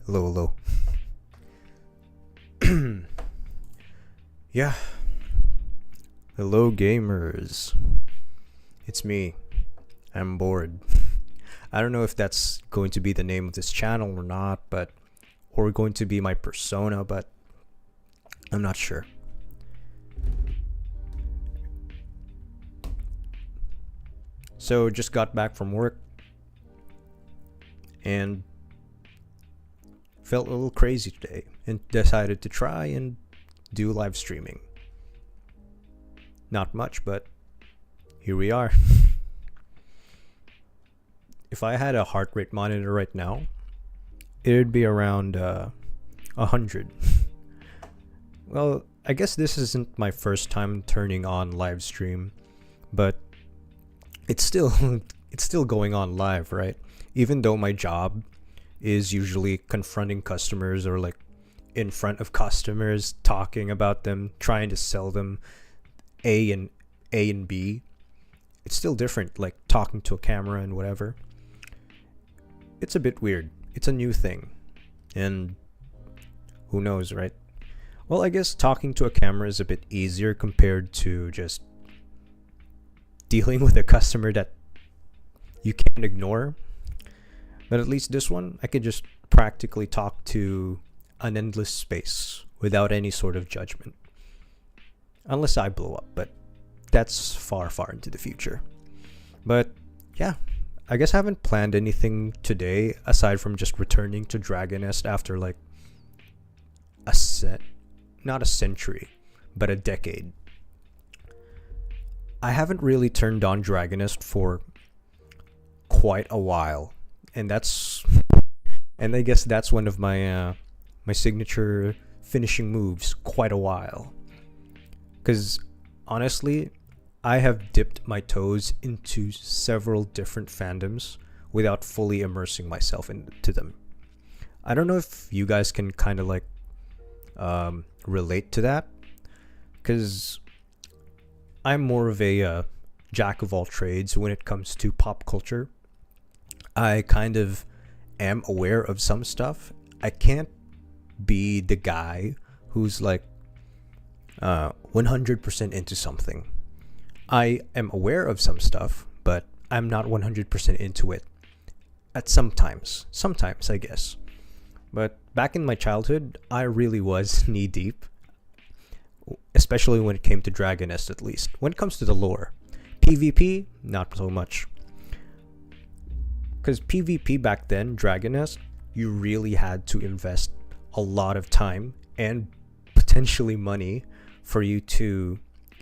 Hello, hello. Yeah, hello, gamers. It's me. I'm bored. I don't know if that's going to be the name of this channel or not, or going to be my persona, but I'm not sure. So, just got back from work and felt a little crazy today and decided to try and do live streaming. Not much, but here we are. If I had a heart rate monitor right now, it'd be around 100. Well, I guess this isn't my first time turning on live stream, but it's still it's still going on live, right? Even though my job is usually confronting customers or like in front of customers, talking about them, trying to sell them A and B. It's still different, like talking to a camera and whatever. It's a bit weird. It's a new thing. And who knows, right? Well, I guess talking to a camera is a bit easier compared to just dealing with a customer that you can't ignore. But at least this one, I could just practically talk to an endless space without any sort of judgment. Unless I blow up, but that's far, far into the future. But yeah, I guess I haven't planned anything today aside from just returning to Dragon Nest after like not a century, but a decade. I haven't really turned on Dragon Nest for quite a while, and I guess that's one of my my signature finishing moves. Quite a while, because honestly, I have dipped my toes into several different fandoms without fully immersing myself into them. I don't know if you guys can kind of like relate to that, because I'm more of a jack of all trades when it comes to pop culture. I kind of am aware of some stuff. I can't be the guy who's like 100% into something. I am aware of some stuff, but I'm not 100% into it at sometimes, I guess. But back in my childhood, I really was knee deep, especially when it came to Dragon Nest, at least. When it comes to the lore, PvP, not so much. Because PvP back then, Dragon Nest, you really had to invest a lot of time and potentially money for you to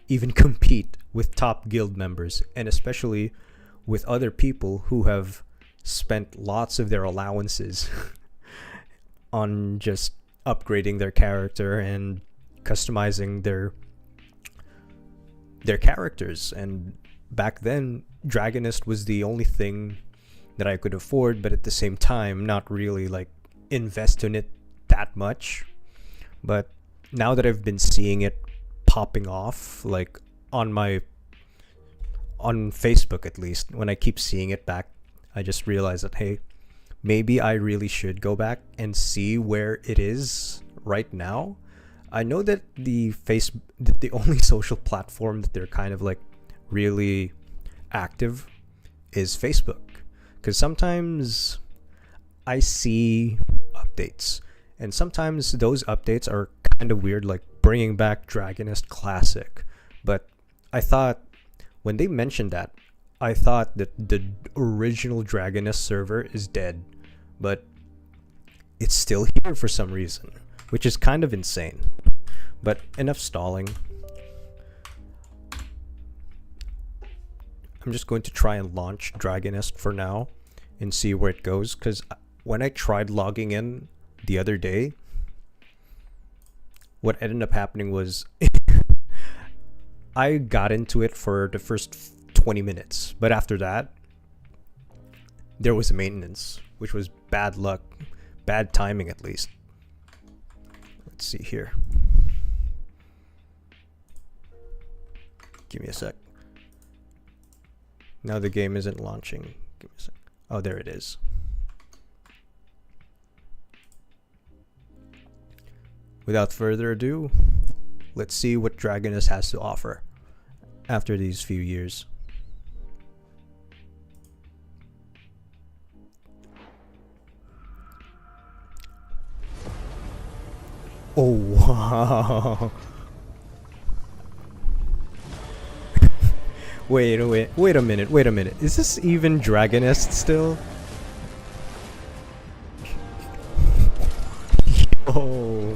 even compete with top guild members, and especially with other people who have spent lots of their allowances on just upgrading their character and customizing their characters. And back then, Dragon Nest was the only thing that I could afford, but at the same time not really like invest in it that much. But now that I've been seeing it popping off, like on Facebook at least, when I keep seeing it back, I just realize that hey, maybe I really should go back and see where it is right now. I know that the only social platform that they're kind of like really active is Facebook, because sometimes I see updates, and sometimes those updates are kind of weird, like bringing back Dragon Nest Classic. But I thought when they mentioned that, I thought that the original Dragon Nest server is dead, but it's still here for some reason, which is kind of insane. But enough stalling. I'm just going to try and launch Dragon Nest for now and see where it goes, because when I tried logging in the other day, what ended up happening was I got into it for the first 20 minutes, but after that, there was a maintenance, which was bad luck, bad timing at least. Let's see here. Give me a sec. Now the game isn't launching. Give me a sec. Oh, there it is. without further ado, let's see what Dragonist has to offer after these few years. Oh wow. wait a minute. Is this even Dragonist still? Oh,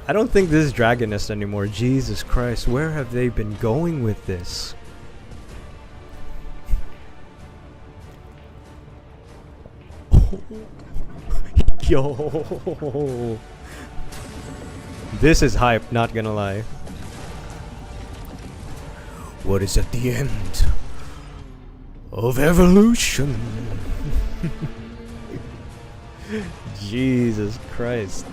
I don't think this is Dragonist anymore. Jesus Christ, where have they been going with this? Yo, this is hype, not gonna lie. What is at the end of evolution? Jesus Christ.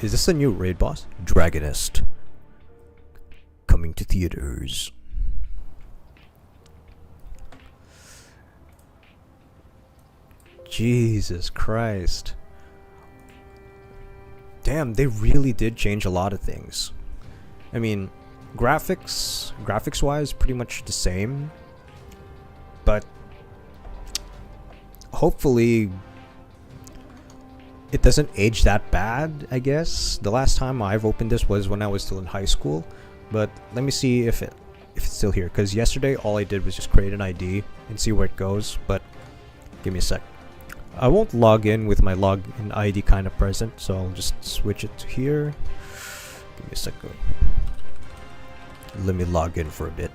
Is this a new raid boss? Dragonist. Coming to theaters. Jesus Christ. Damn, they really did change a lot of things. I mean, graphics wise, pretty much the same. But hopefully it doesn't age that bad, I guess. The last time I've opened this was when I was still in high school. But let me see if it's still here. Because yesterday all I did was just create an ID and see where it goes. But give me a sec. I won't log in with my login ID kind of present, so I'll just switch it to here. Give me a second. Let me log in for a bit.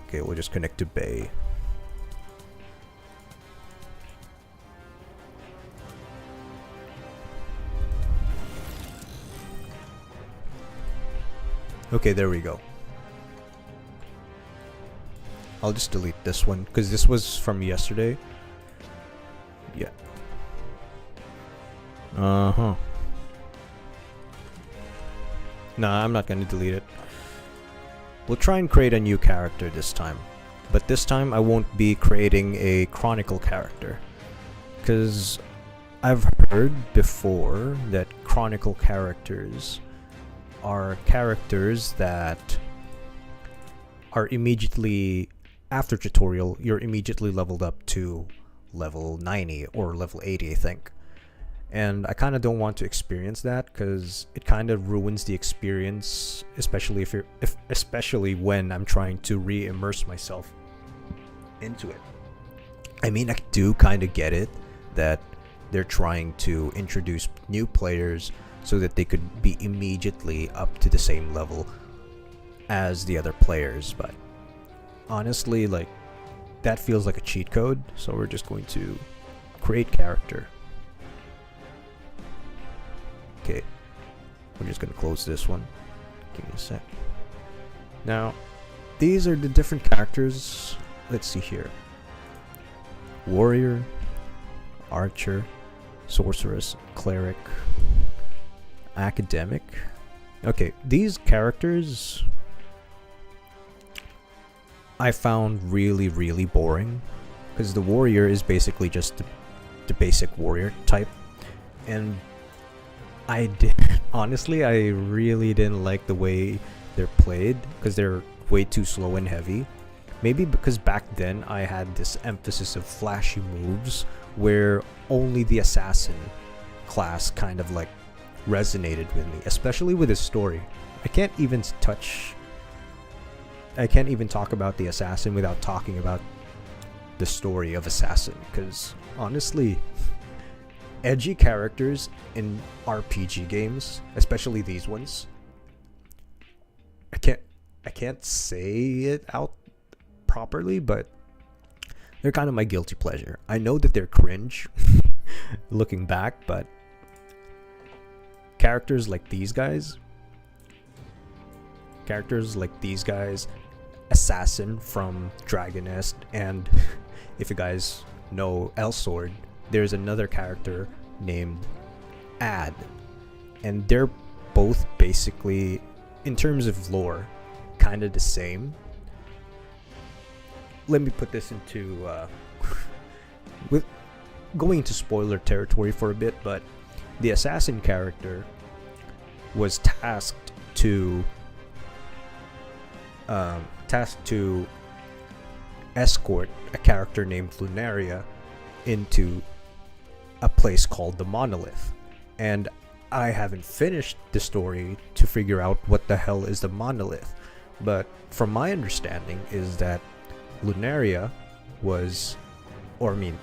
Okay, we'll just connect to Bay. Okay, there we go. I'll just delete this one because this was from yesterday. Yeah. Nah, I'm not gonna delete it. We'll try and create a new character this time. But this time I won't be creating a Chronicle character. Because I've heard before that Chronicle characters are characters that are immediately after tutorial, you're immediately leveled up to level 90 or level 80, I think. And I kind of don't want to experience that because it kind of ruins the experience, especially especially when I'm trying to re-immerse myself into it. I mean, I do kind of get it that they're trying to introduce new players so that they could be immediately up to the same level as the other players, but honestly, like, that feels like a cheat code, so we're just going to create character. Okay, we're just gonna close this one. Give me a sec. Now, these are the different characters. Let's see here. Warrior, Archer, Sorceress, Cleric, Academic. Okay, these characters I found really, really boring because the warrior is basically just the basic warrior type, and honestly, I really didn't like the way they're played because they're way too slow and heavy. Maybe because back then I had this emphasis of flashy moves where only the assassin class kind of like resonated with me, especially with his story. I can't even talk about the assassin without talking about the story of assassin, because honestly, edgy characters in RPG games, especially these ones, I can't say it out properly, but they're kind of my guilty pleasure. I know that they're cringe looking back, but characters like these guys, Assassin from Dragonist, and if you guys know Elsword, there's another character named Ad, and they're both basically, in terms of lore, kind of the same. Let me put this into with going into spoiler territory for a bit, but the assassin character was tasked to escort a character named Lunaria into a place called the Monolith. And I haven't finished the story to figure out what the hell is the Monolith, but from my understanding is that Lunaria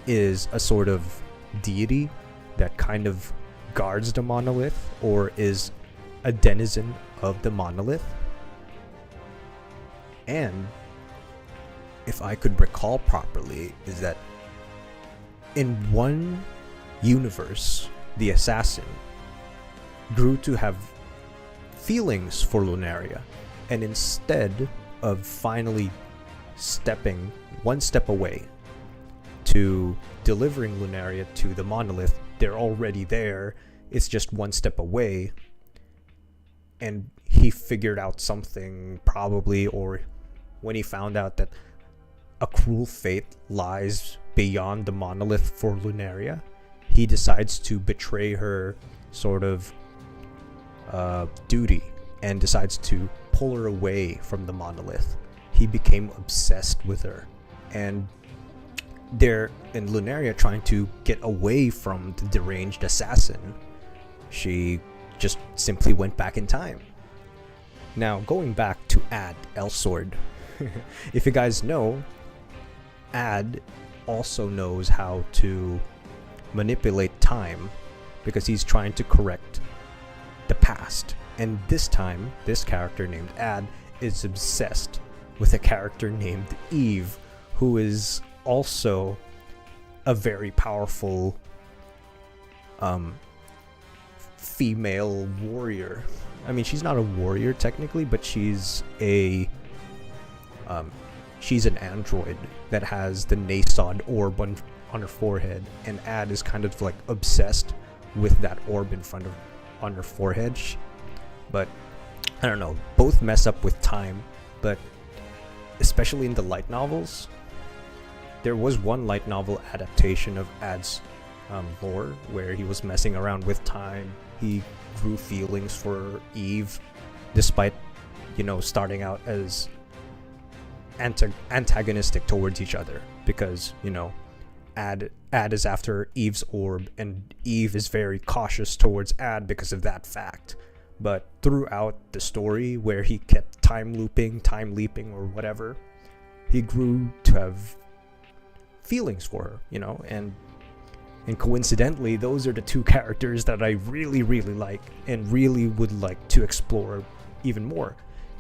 is a sort of deity that kind of guards the monolith, or is a denizen of the monolith. And if I could recall properly, is that in one universe, the assassin grew to have feelings for Lunaria, and instead of finally stepping one step away to delivering Lunaria to the monolith, they're already there. It's just one step away, and he figured out something, probably, or when he found out that a cruel fate lies beyond the monolith for Lunaria, he decides to betray her sort of duty and decides to pull her away from the monolith. He became obsessed with her, and Lunaria trying to get away from the deranged assassin, she just simply went back in time. Now, going back to Ad Elsword, if you guys know, Ad also knows how to manipulate time because he's trying to correct the past. And this time, this character named Ad is obsessed with a character named Eve, who is also a very powerful female warrior. I mean, she's not a warrior technically, but she's an android that has the Nasod orb on her forehead, and Ad is kind of like obsessed with that orb on her forehead. But I don't know, both mess up with time, but especially in the light novels. There was one light novel adaptation of Ad's lore where he was messing around with time. He grew feelings for Eve, despite, starting out as antagonistic towards each other, because, Ad is after Eve's orb, and Eve is very cautious towards Ad because of that fact. But throughout the story, where he kept time leaping, or whatever, he grew to have feelings for her, and coincidentally, those are the two characters that I really, really like and really would like to explore even more.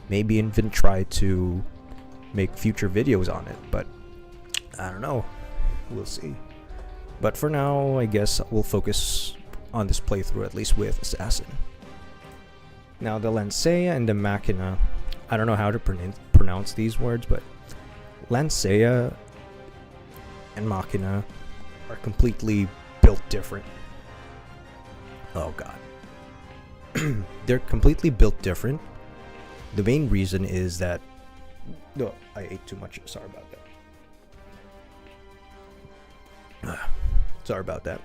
Maybe even try to make future videos on it, but I don't know. We'll see. But for now, I guess we'll focus on this playthrough, at least with Assassin. Now, the Lancea and the Machina, I don't know how to pronounce these words, but Lancea and Machina are completely built different. Oh god. They're completely built different. The main reason is that... No, I ate too much. Sorry about that. Sorry about that.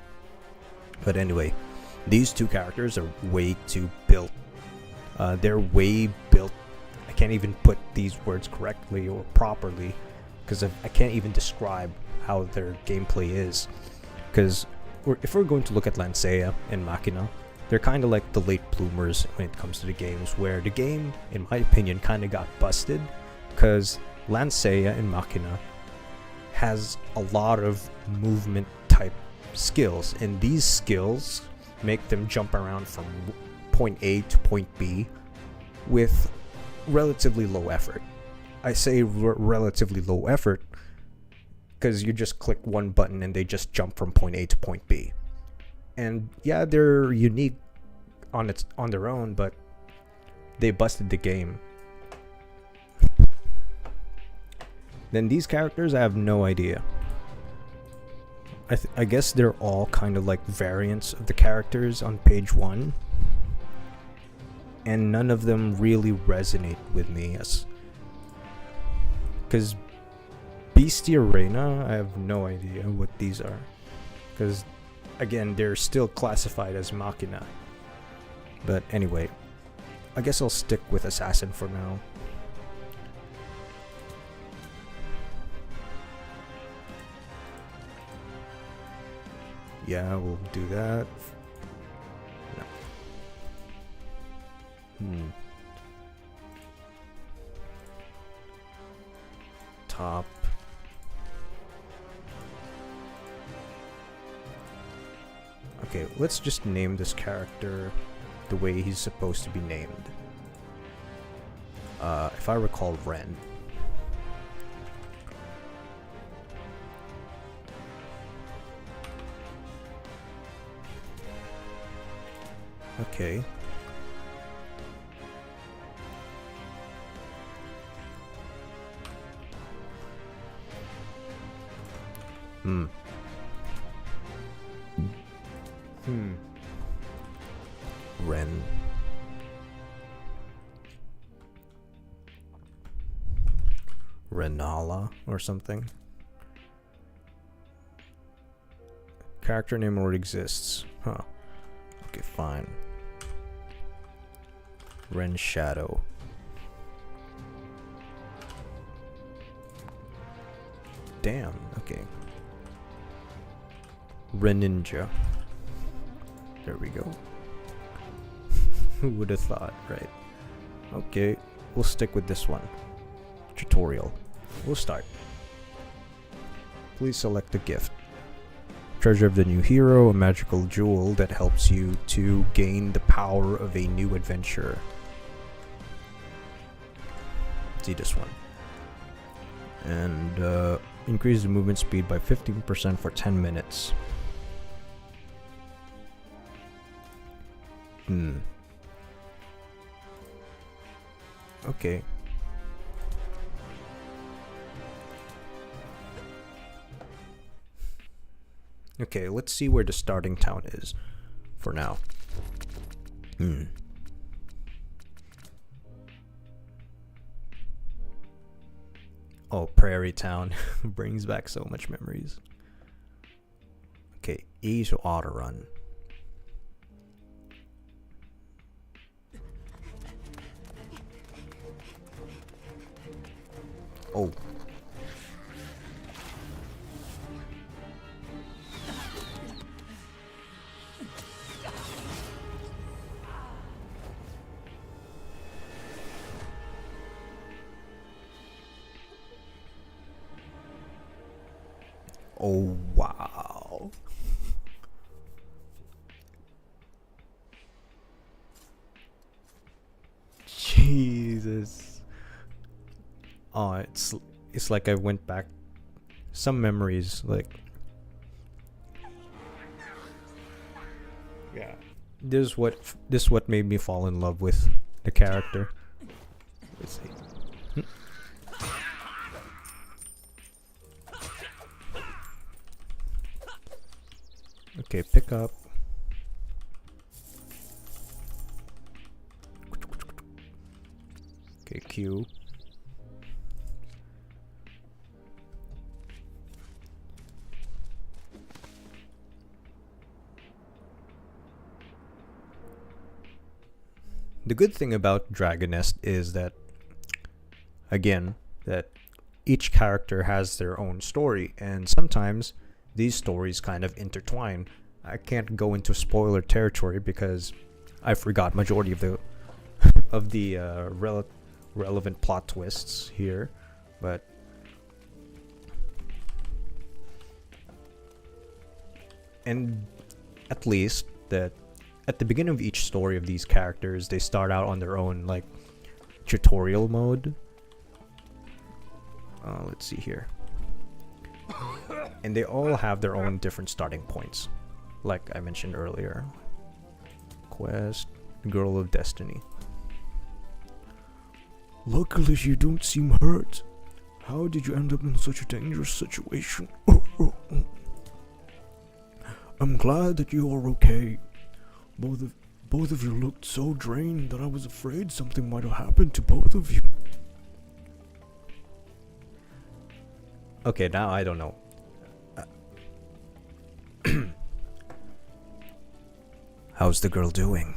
But anyway, these two characters are way too built. They're way built. I can't even put these words correctly or properly because I can't even describe how their gameplay is. Because if we're going to look at Lancea and Machina, they're kind of like the late bloomers when it comes to the games, where the game, in my opinion, kind of got busted because Lancea and Machina has a lot of movement type skills, and these skills make them jump around from point A to point B with relatively low effort. I say relatively low effort because you just click one button and they just jump from point A to point B. And yeah, they're unique on their own, but they busted the game. Then these characters, I have no idea. I guess they're all kind of like variants of the characters on page 1, and none of them really resonate with me Because Beastie Arena, I have no idea what these are. Because, again, they're still classified as Machina. But anyway, I guess I'll stick with Assassin for now. Yeah, we'll do that. No. Top. Okay, let's just name this character the way he's supposed to be named. If I recall, Ren. Okay. Ren. Renala or something. Character name already exists. Huh. Okay, fine. Ren Shadow. Damn, okay. Ren Ninja. There we go. Who would have thought, right? Okay, we'll stick with this one. Tutorial. We'll start. Please select a gift. Treasure of the new hero, a magical jewel that helps you to gain the power of a new adventurer. See this one. And increase the movement speed by 15% for 10 minutes. Okay. Okay, let's see where the starting town is for now. Oh, Prairie Town brings back so much memories. Okay, E to auto run. Oh. Oh, wow. Jesus. Oh, it's like I went back some memories, like, yeah. This is what made me fall in love with the character. Let's see. Okay, pick up. Okay, Q. The good thing about Dragon Nest is that, again, that each character has their own story, and sometimes these stories kind of intertwine. I can't go into spoiler territory because I forgot majority of the relevant plot twists here, but and at least that at the beginning of each story of these characters, they start out on their own like tutorial mode. Let's see here. And they all have their own different starting points, like I mentioned earlier. Quest, Girl of Destiny. Luckily you don't seem hurt. How did you end up in such a dangerous situation? I'm glad that you are okay. Both of you looked so drained that I was afraid something might have happened to both of you. Okay, now I don't know. How's the girl doing?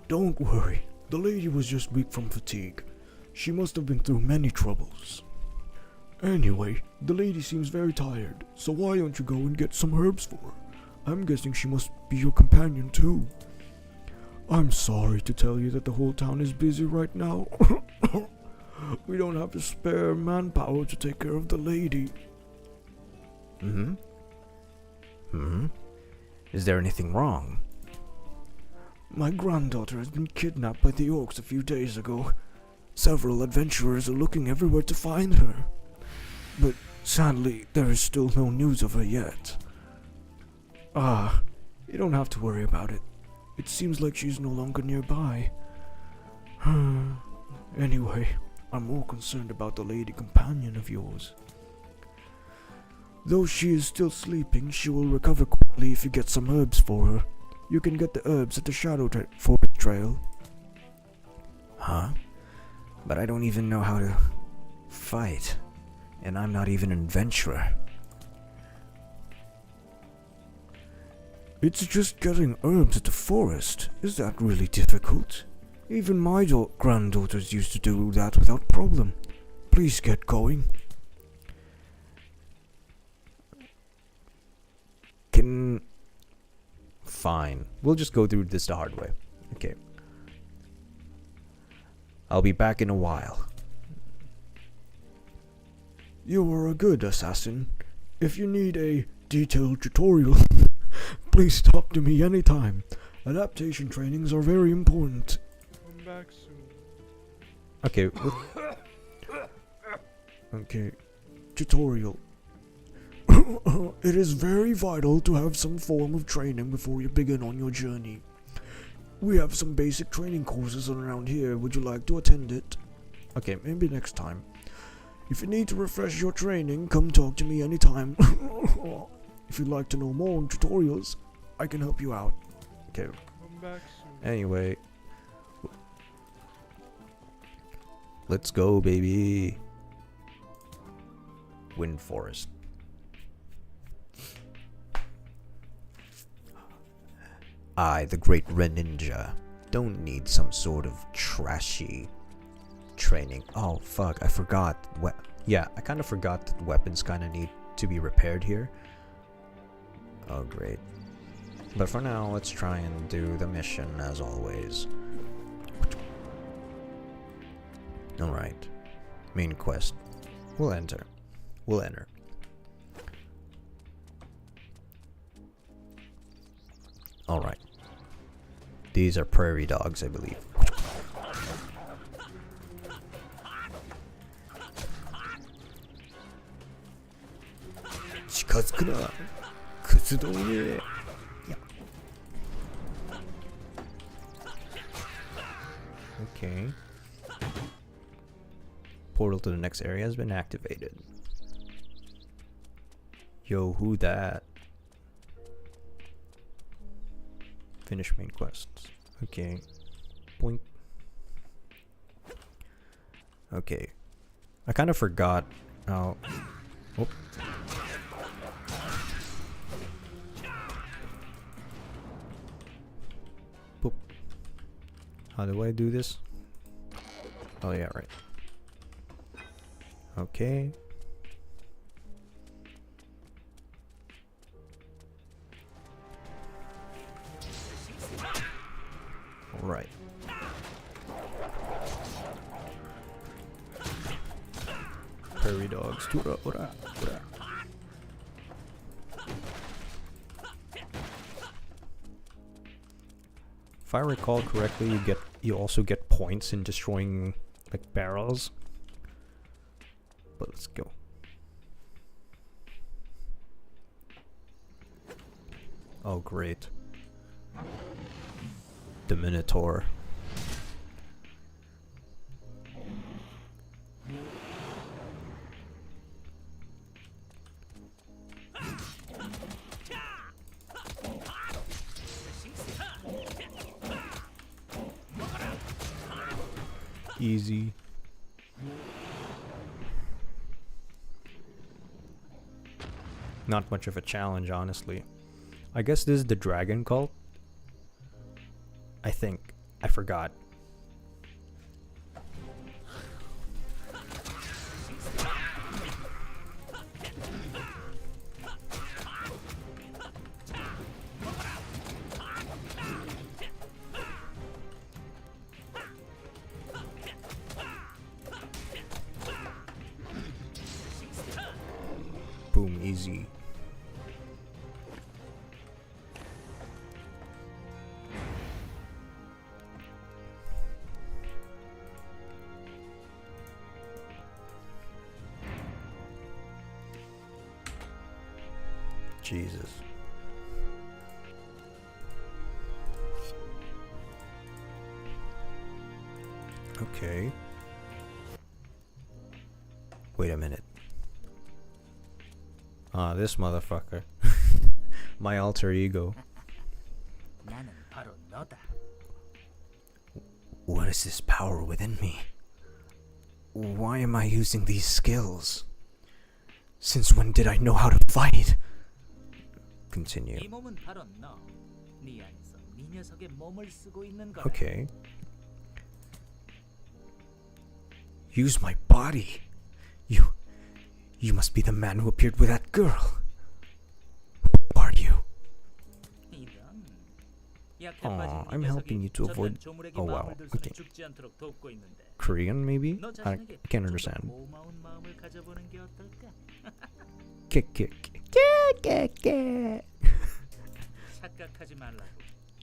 Don't worry, the lady was just weak from fatigue. She must have been through many troubles. Anyway, the lady seems very tired, so why don't you go and get some herbs for her? I'm guessing she must be your companion too. I'm sorry to tell you that the whole town is busy right now. We don't have the spare manpower to take care of the lady. Is there anything wrong? My granddaughter has been kidnapped by the orcs a few days ago. Several adventurers are looking everywhere to find her. But sadly, there is still no news of her yet. You don't have to worry about it. It seems like she's no longer nearby. Anyway, I'm more concerned about the lady companion of yours. Though she is still sleeping, she will recover quickly if you get some herbs for her. You can get the herbs at the Forest Trail. Huh? But I don't even know how to fight. And I'm not even an adventurer. It's just getting herbs at the forest. Is that really difficult? Even my granddaughters used to do that without problem. Please get going. Fine. We'll just go through this the hard way. Okay. I'll be back in a while. You are a good assassin. If you need a detailed tutorial, please talk to me anytime. Adaptation trainings are very important. Come back soon. Okay. Okay. Tutorial. It is very vital to have some form of training before you begin on your journey. We have some basic training courses around here. Would you like to attend it? Okay, maybe next time. If you need to refresh your training, come talk to me anytime. If you'd like to know more on tutorials, I can help you out. Okay. Come back soon. Anyway. Let's go, baby. Wind Forest. I, the great Red Ninja, don't need some sort of trashy training. Oh, fuck, I forgot. Yeah, I kind of forgot that weapons kind of need to be repaired here. Oh, great. But for now, let's try and do the mission as always. Alright. Main quest. We'll enter. We'll enter. Alright. These are prairie dogs, I believe. Okay. Portal to the next area has been activated. Yo, who that? Finish main quests. Okay. Blink. Okay. I kind of forgot how... Oh. Boop. How do I do this? Oh yeah, right. Okay. Alright. Prairie dogs. Tura, ura, ura. If I recall correctly, you also get points in destroying like barrels. But let's go. Oh great. The Minotaur. Easy. Not much of a challenge, honestly. I guess this is the dragon cult. I think. I forgot. Boom, easy. Jesus. Okay. Wait a minute. Ah, this motherfucker. My alter ego. 나는 바로 너다. What is this power within me? Why am I using these skills? Since when did I know how to fight? Continue. 이 몸은 바로 너. 네 안에서 네 녀석의 몸을 쓰고 있는 거다. Okay. Use my body. You must be the man who appeared with that girl. Who are you? 이런. 약해 Aw, 빠진 네 I'm helping 녀석이 you to avoid- 전단 조물에게 oh, wow. 마음을 들수록 Okay. 죽지 않도록 돕고 있는데. Korean, maybe? 너 I 자신에게 can't 좀더 understand. 고마운 마음을 가져보는 게 어떨까? Kick. 착각하지 말라고.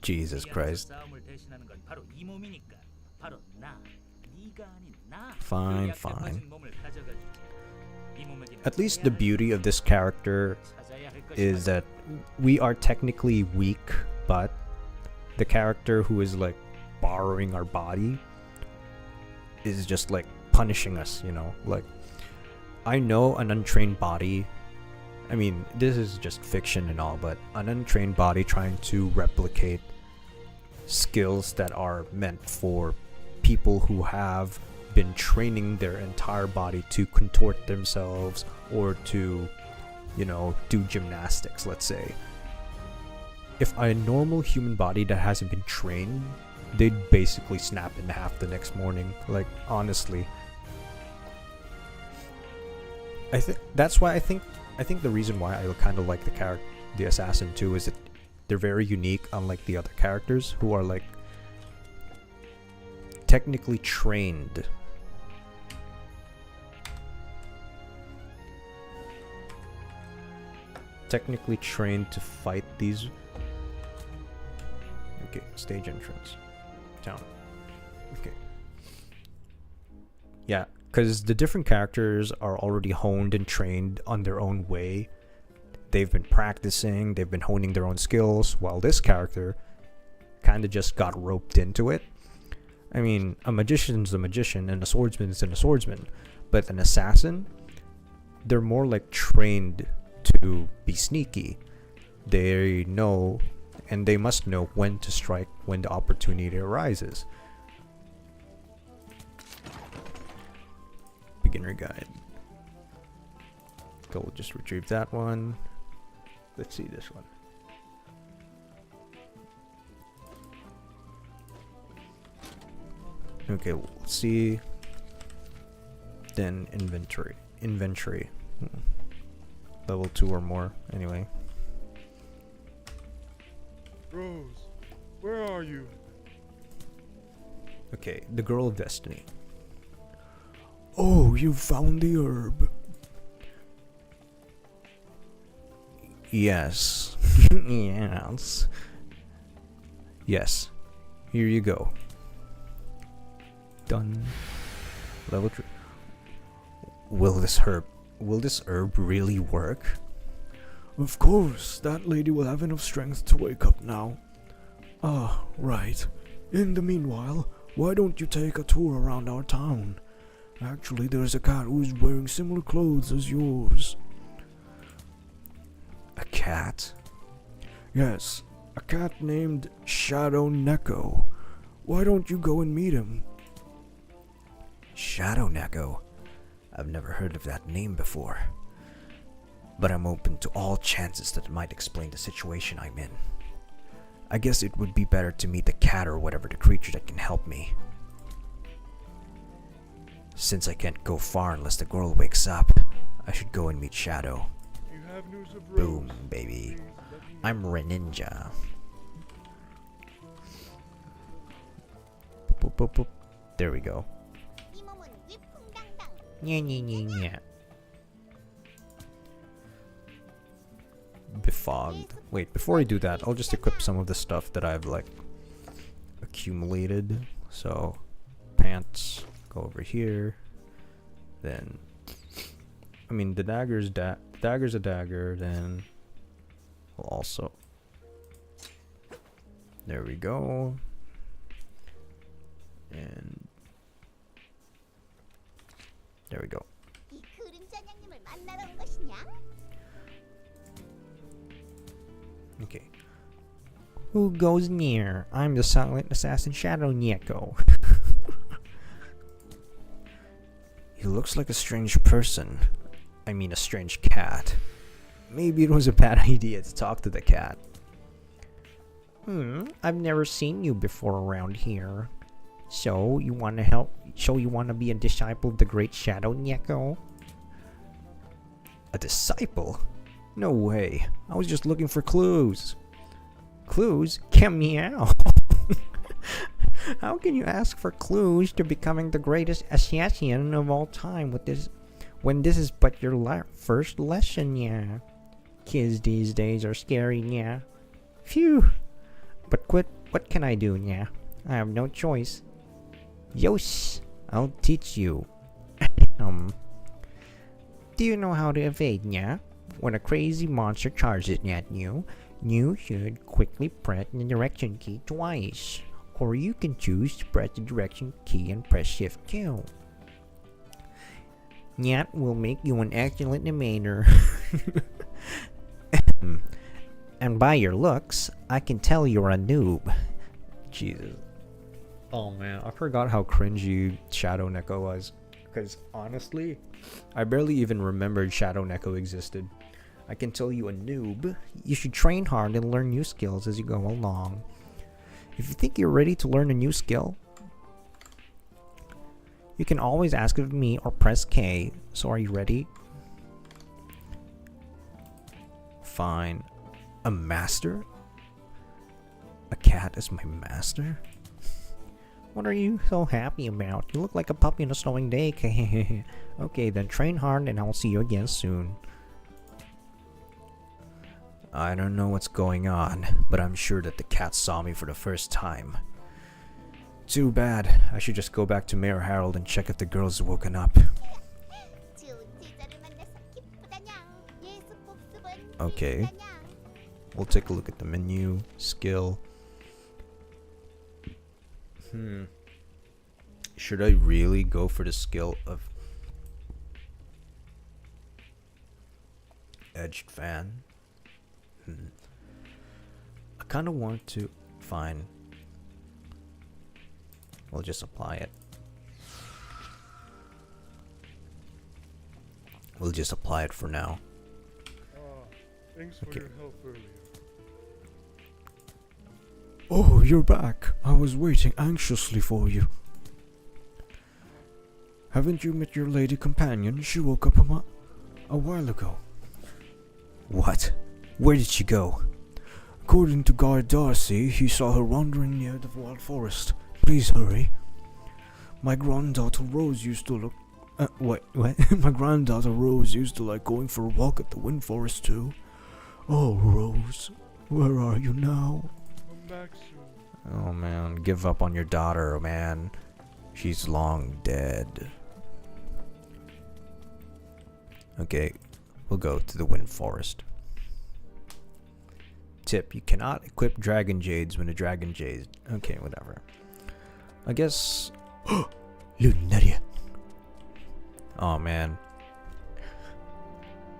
Jesus 네 안에서 Christ. 싸움을 대신하는 건 바로 이 몸이니까. 바로 나. 네가 아닌 나. Fine, 그 약해 빠진 fine. 몸을 가져가 줄게. 이 몸에게는 At least the 해야 할 beauty of this character 찾아야 할 is 것이다. that we are technically weak, but the character who is like borrowing our body is just like punishing us, you know? Like, I know an untrained body. I mean, this is just fiction and all, but an untrained body trying to replicate skills that are meant for people who have been training their entire body to contort themselves or to, you know, do gymnastics, let's say. If a normal human body that hasn't been trained, they'd basically snap in half the next morning. Like, honestly. I think that's why I think the reason why I kind of like the assassin too is that they're very unique, unlike the other characters who are like technically trained. Technically trained to fight these. Okay, stage entrance. Town. Okay. Yeah, because the different characters are already honed and trained on their own way. They've been practicing, they've been honing their own skills, while this character kind of just got roped into it. I mean, a magician's a magician and a swordsman's a swordsman, but an assassin, they're more like trained to be sneaky. They know, and they must know when to strike when the opportunity arises. Beginner guide. Okay, we'll just retrieve that one. Let's see this one. Okay, let's see. Then inventory. Level 2 or more, anyway. Rose, where are you? Okay, the Girl of Destiny. Oh, you found the herb. Yes. Yes. Yes. Here you go. Done. Level 3. Will this herb really work? Of course, that lady will have enough strength to wake up now. Ah, right. In the meanwhile, why don't you take a tour around our town? Actually, there's a cat who's wearing similar clothes as yours. A cat? Yes, a cat named Shadow Neko. Why don't you go and meet him? Shadow Neko. I've never heard of that name before. but I'm open to all chances that might explain the situation I'm in. I guess it would be better to meet the cat or whatever the creature that can help me. Since I can't go far unless the girl wakes up, I should go and meet Shadow. You have news of Boom, Rose? baby. Please let me know. I'm Reninja. Boop, boop, boop. There we go. 이 몸은 위풍당당. Nya. Befogged. Wait, before I do that, I'll just equip some of the stuff that I've like accumulated. So, pants go over here. Then, I mean, the dagger's dagger's a dagger. Then, we'll also. There we go. And there we go. 이 그림자냥님을 만나러 온 것이냐? Okay. Who goes near? I'm the silent assassin Shadow Nieko. He looks like a strange person. I mean, a strange cat. Maybe it was a bad idea to talk to the cat. I've never seen you before around here. So, you want to help? So, you want to be a disciple of the great Shadow Nieko? A disciple? No way. I was just looking for clues. Clues? Meow. How can you ask for clues to becoming the greatest assassin of all time with this, when this is but your first lesson, yeah? Kids these days are scary, yeah. Phew. But what can I do, yeah? I have no choice. Yosh, I'll teach you. Do you know how to evade, yeah? When a crazy monster charges at you, you should quickly press the direction key twice. Or you can choose to press the direction key and press Shift Q. That will make you an excellent debater. And by your looks, I can tell you're a noob. Jesus. Oh man, I forgot how cringy Shadow Neko was. Because honestly, I barely even remembered Shadow Neko existed. I can tell you a noob. You should train hard and learn new skills as you go along. If you think you're ready to learn a new skill, you can always ask of me or press K. So are you ready? Fine. A master? A cat is my master? What are you so happy about? You look like a puppy on a snowing day. Okay, then train hard and I'll see you again soon. I don't know what's going on, but I'm sure that the cat saw me for the first time. Too bad. I should just go back to Mayor Harold and check if the girl's woken up. 좋은 제자를 만나서 기쁘다냥. 예수 복습은 Okay. 기쁘다냥. We'll take a look at the menu. Skill. Should I really go for the skill of Edged Fan? I kind of want to. Fine. We'll just apply it. We'll just apply it for now. Thanks for Okay. your help earlier. Oh, you're back. I was waiting anxiously for you. Haven't you met your lady companion? She woke up a while ago. What? Where did she go? According to Guard Darcy, he saw her wandering near the wild forest. Please hurry. My granddaughter Rose used to look. What? My granddaughter Rose used to like going for a walk at the wind forest too. Oh, Rose, where are you now? Come back soon. Oh man, give up on your daughter, man. She's long dead. Okay, we'll go to the wind forest. Tip, you cannot equip dragon jades when a dragon jade. Okay, whatever. I guess. Lunaria. Oh man.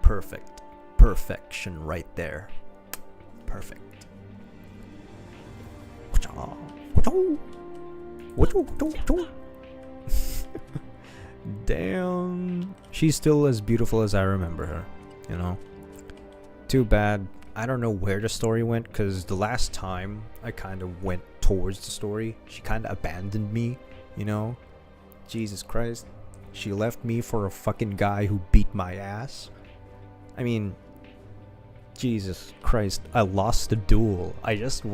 Perfect. Perfection right there. Perfect. Damn. She's still as beautiful as I remember her, you know? Too bad. I don't know where the story went, because the last time I kind of went towards the story, she kind of abandoned me, you know? Jesus Christ. She left me for a fucking guy who beat my ass. I mean, Jesus Christ, I lost a duel. I just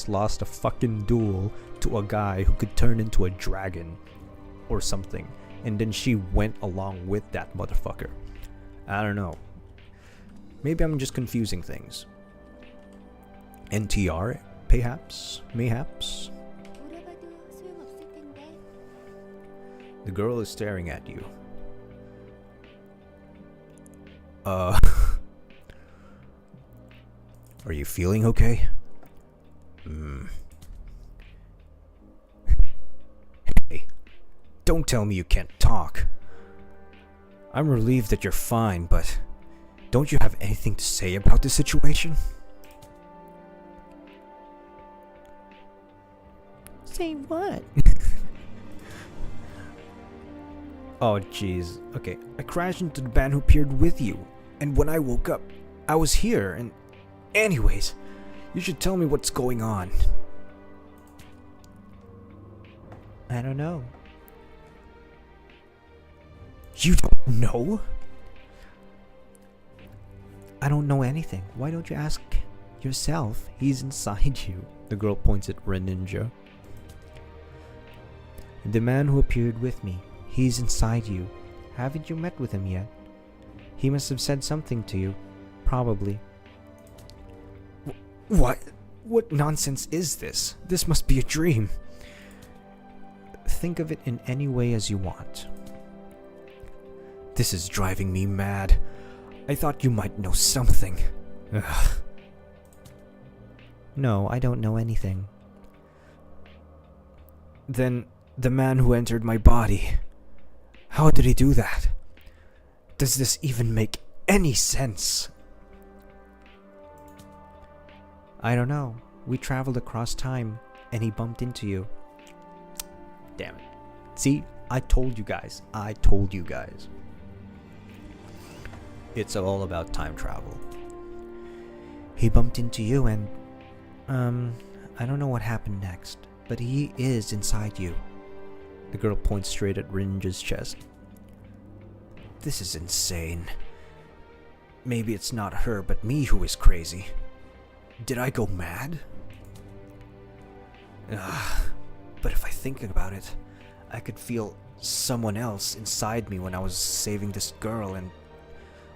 lost a fucking duel to a guy who could turn into a dragon or something. And then she went along with that motherfucker. I don't know. Maybe I'm just confusing things. NTR, perhaps? Mayhaps? 물어봐도 소용없을 텐데. The girl is staring at you. Are you feeling okay? Hey, don't tell me you can't talk. I'm relieved that you're fine, but don't you have anything to say about this situation? Say what? Oh, jeez. Okay, I crashed into the man who appeared with you, and when I woke up, I was here, and... Anyways, you should tell me what's going on. I don't know. You don't know? I don't know anything. Why don't you ask yourself? He's inside you. The girl points at Greninja. The man who appeared with me. He's inside you. Haven't you met with him yet? He must have said something to you. Probably. What? What nonsense is this? This must be a dream. Think of it in any way as you want. This is driving me mad. I thought you might know something. Ugh. No, I don't know anything. Then the man who entered my body. How did he do that? Does this even make any sense? I don't know. We traveled across time and he bumped into you. Damn it. See? I told you guys. I told you guys. It's all about time travel. He bumped into you and... I don't know what happened next, but he is inside you. The girl points straight at Rinja's chest. This is insane. Maybe it's not her, but me who is crazy. Did I go mad? But if I think about it, I could feel someone else inside me when I was saving this girl, and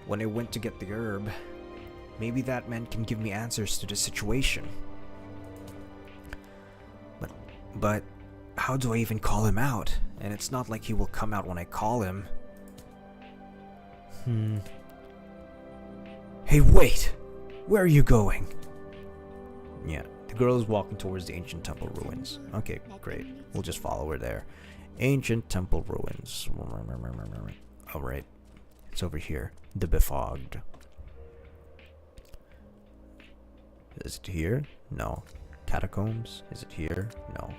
when I went to get the herb, maybe that man can give me answers to the situation. But how do I even call him out? And it's not like he will come out when I call him. Hey, wait! Where are you going? Yeah, the girl is walking towards the ancient temple ruins. Okay, great. We'll just follow her there. Ancient temple ruins. Alright. It's over here. The Befogged. Is it here? No. Catacombs? Is it here? No.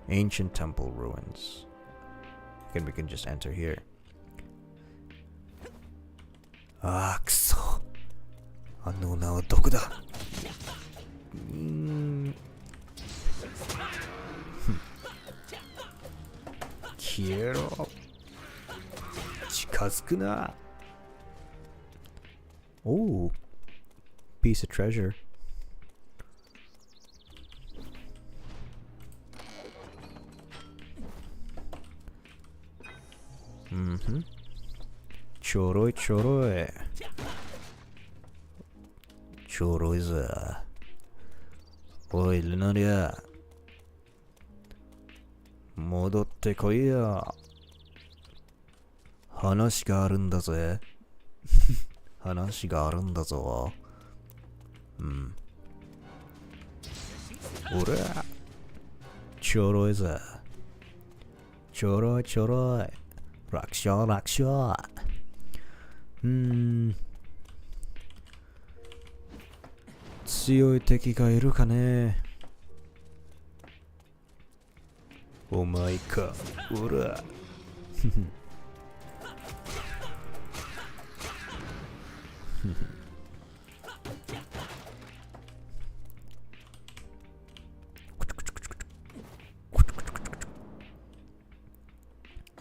Ancient temple ruins. Again, we can just enter here. Ah, kuso. Ano na wa doku da? Kiero. Chikazuku na. Oh. Piece of treasure. Choroi choroi. Choroi za. Oi, Lunaria. Modotte koi ya. Hanashi ga arun da ze. Hanashi ga arun da zo. Ora. Choroi za. Choroi choroi. Raksha raksha. 強い敵がいるかね。お前か。おら。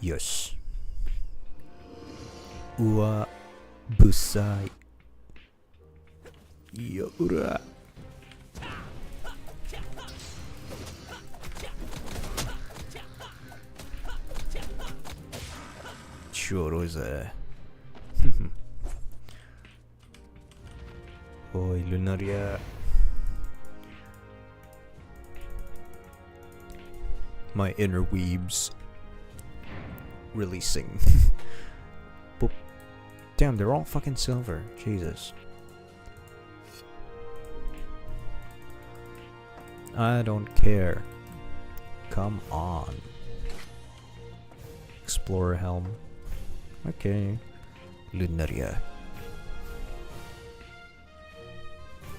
Yes. Ua busai. Yura. Choroza. Oi, Lunaria. My inner weebs releasing. Boop. Damn, they're all fucking silver. Jesus. I don't care. Come on. Explorer helm. Okay. Lunaria.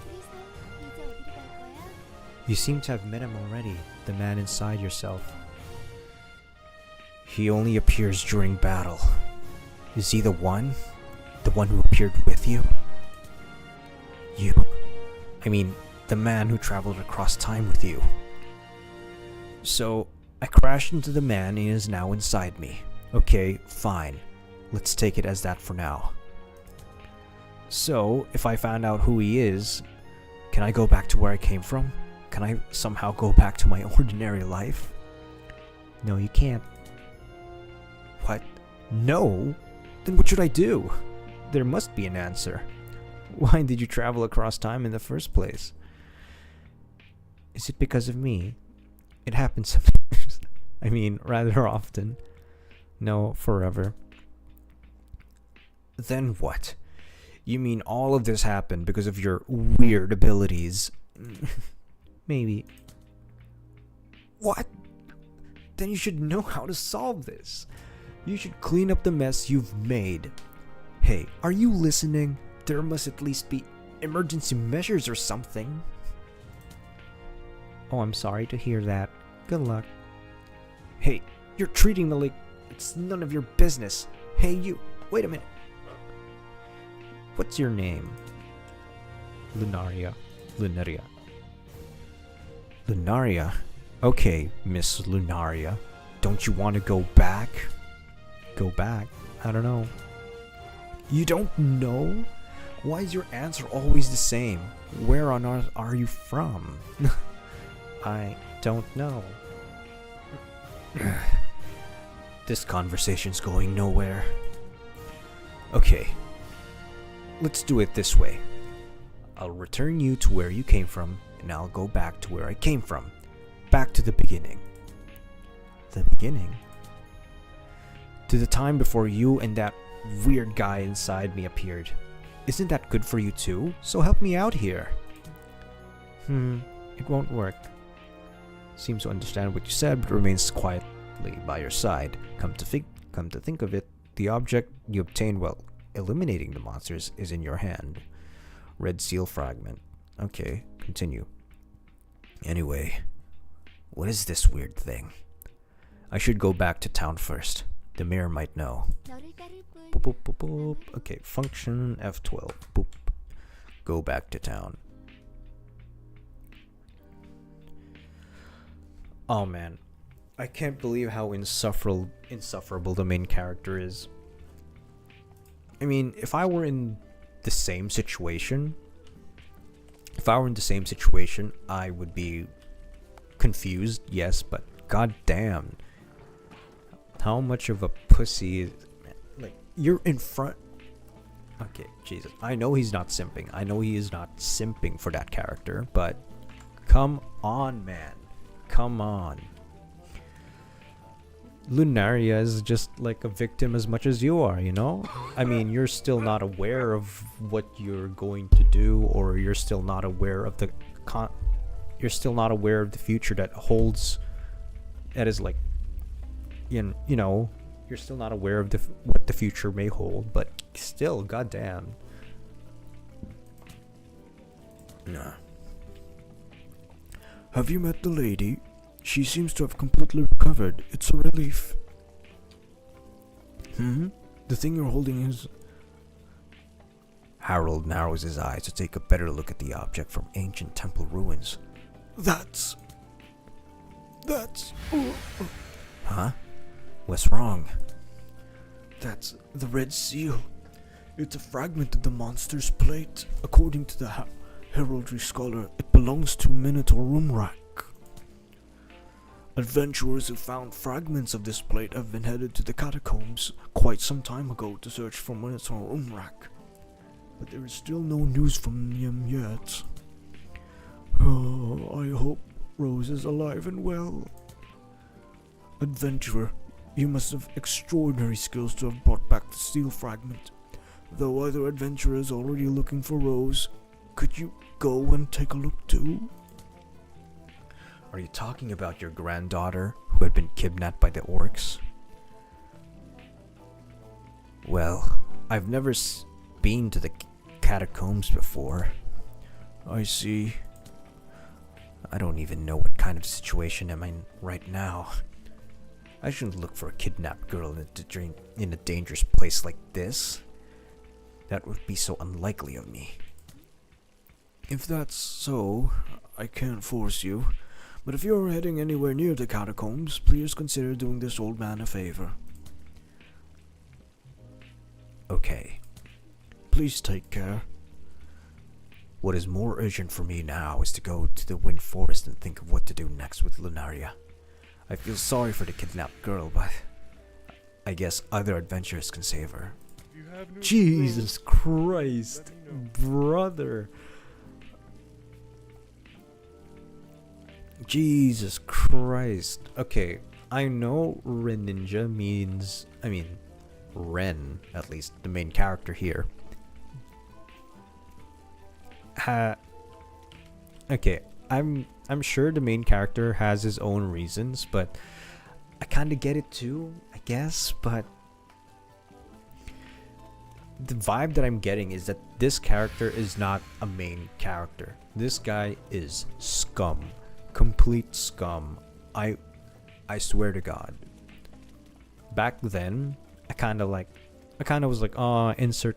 그래서 이제 어디로 갈 거야? You seem to have met him already, the man inside yourself. He only appears during battle. Is he the one? The one who appeared with you? You. I mean, the man who traveled across time with you. So, I crashed into the man and he is now inside me. Okay, fine. Let's take it as that for now. So, if I found out who he is, can I go back to where I came from? Can I somehow go back to my ordinary life? No, you can't. What? No? Then what should I do? There must be an answer. Why did you travel across time in the first place? Is it because of me? It happens sometimes. I mean, rather often. No, forever. Then what? You mean all of this happened because of your weird abilities? Maybe. What? Then you should know how to solve this. You should clean up the mess you've made. Hey, are you listening? There must at least be emergency measures or something. Oh, I'm sorry to hear that. Good luck. Hey, you're treating me like it's none of your business. Hey, you. Wait a minute. What's your name? Lunaria. Lunaria. Lunaria? Okay, Miss Lunaria. Don't you want to go back? Go back? I don't know. You don't know? Why is your answer always the same? Where on earth are you from? I don't know. This conversation's going nowhere. Okay. Let's do it this way. I'll return you to where you came from, and I'll go back to where I came from. Back to the beginning. The beginning? To the time before you and that weird guy inside me appeared. Isn't that good for you too? So help me out here. It won't work. Seems to understand what you said, but remains quietly by your side. Come to think of it, the object you obtained while eliminating the monsters is in your hand. Red seal fragment. Okay, continue. Anyway, what is this weird thing? I should go back to town first. The mayor might know. 너를 따를 뿐. Boop, boop, boop, boop. Okay, function F12. Boop. Go back to town. Oh man, I can't believe how insufferable the main character is. I mean, if I were in the same situation, I would be confused, yes, but goddamn, how much of a pussy is, like, you're in front. Okay, Jesus, I know he's not simping. I know he is not simping for that character, but come on, man. Come on. Lunaria is just like a victim as much as you are, you know? I mean, you're still not aware of what you're going to do, or you're still not aware of the future that holds, that is like, you know, you're still not aware of what the future may hold, but still, goddamn. Nah. Have you met the lady? She seems to have completely recovered. It's a relief. The thing you're holding is... Harold narrows his eyes to take a better look at the object from ancient temple ruins. That's... Huh? What's wrong? That's the Red Seal. It's a fragment of the monster's plate. According to the heraldry scholar, it belongs to Minotaur Umrak. Adventurers who found fragments of this plate have been headed to the catacombs quite some time ago to search for Minotaur Umrak. But there is still no news from him yet. Oh, I hope Rose is alive and well. Adventurer, you must have extraordinary skills to have brought back the steel fragment. Though other adventurers are already looking for Rose, could you go and take a look too? Are you talking about your granddaughter who had been kidnapped by the orcs? Well, I've never been to the catacombs before. I see. I don't even know what kind of situation I'm in right now. I shouldn't look for a kidnapped girl in a dangerous place like this. That would be so unlikely of me. If that's so, I can't force you. But if you're heading anywhere near the catacombs, please consider doing this old man a favor. Okay. Please take care. What is more urgent for me now is to go to the Wind Forest and think of what to do next with Lunaria. I feel sorry for the kidnapped girl, but I guess other adventurers can save her. If you have news Jesus of Rose, Christ, let me know. brother. Jesus Christ. Okay, I know Ren Ninja means, Ren, at least, the main character here. Okay, I'm sure the main character has his own reasons, but I kind of get it too, I guess, but the vibe that I'm getting is that this character is not a main character. This guy is scum. Complete scum. I swear to God. Back then, I kind of was like,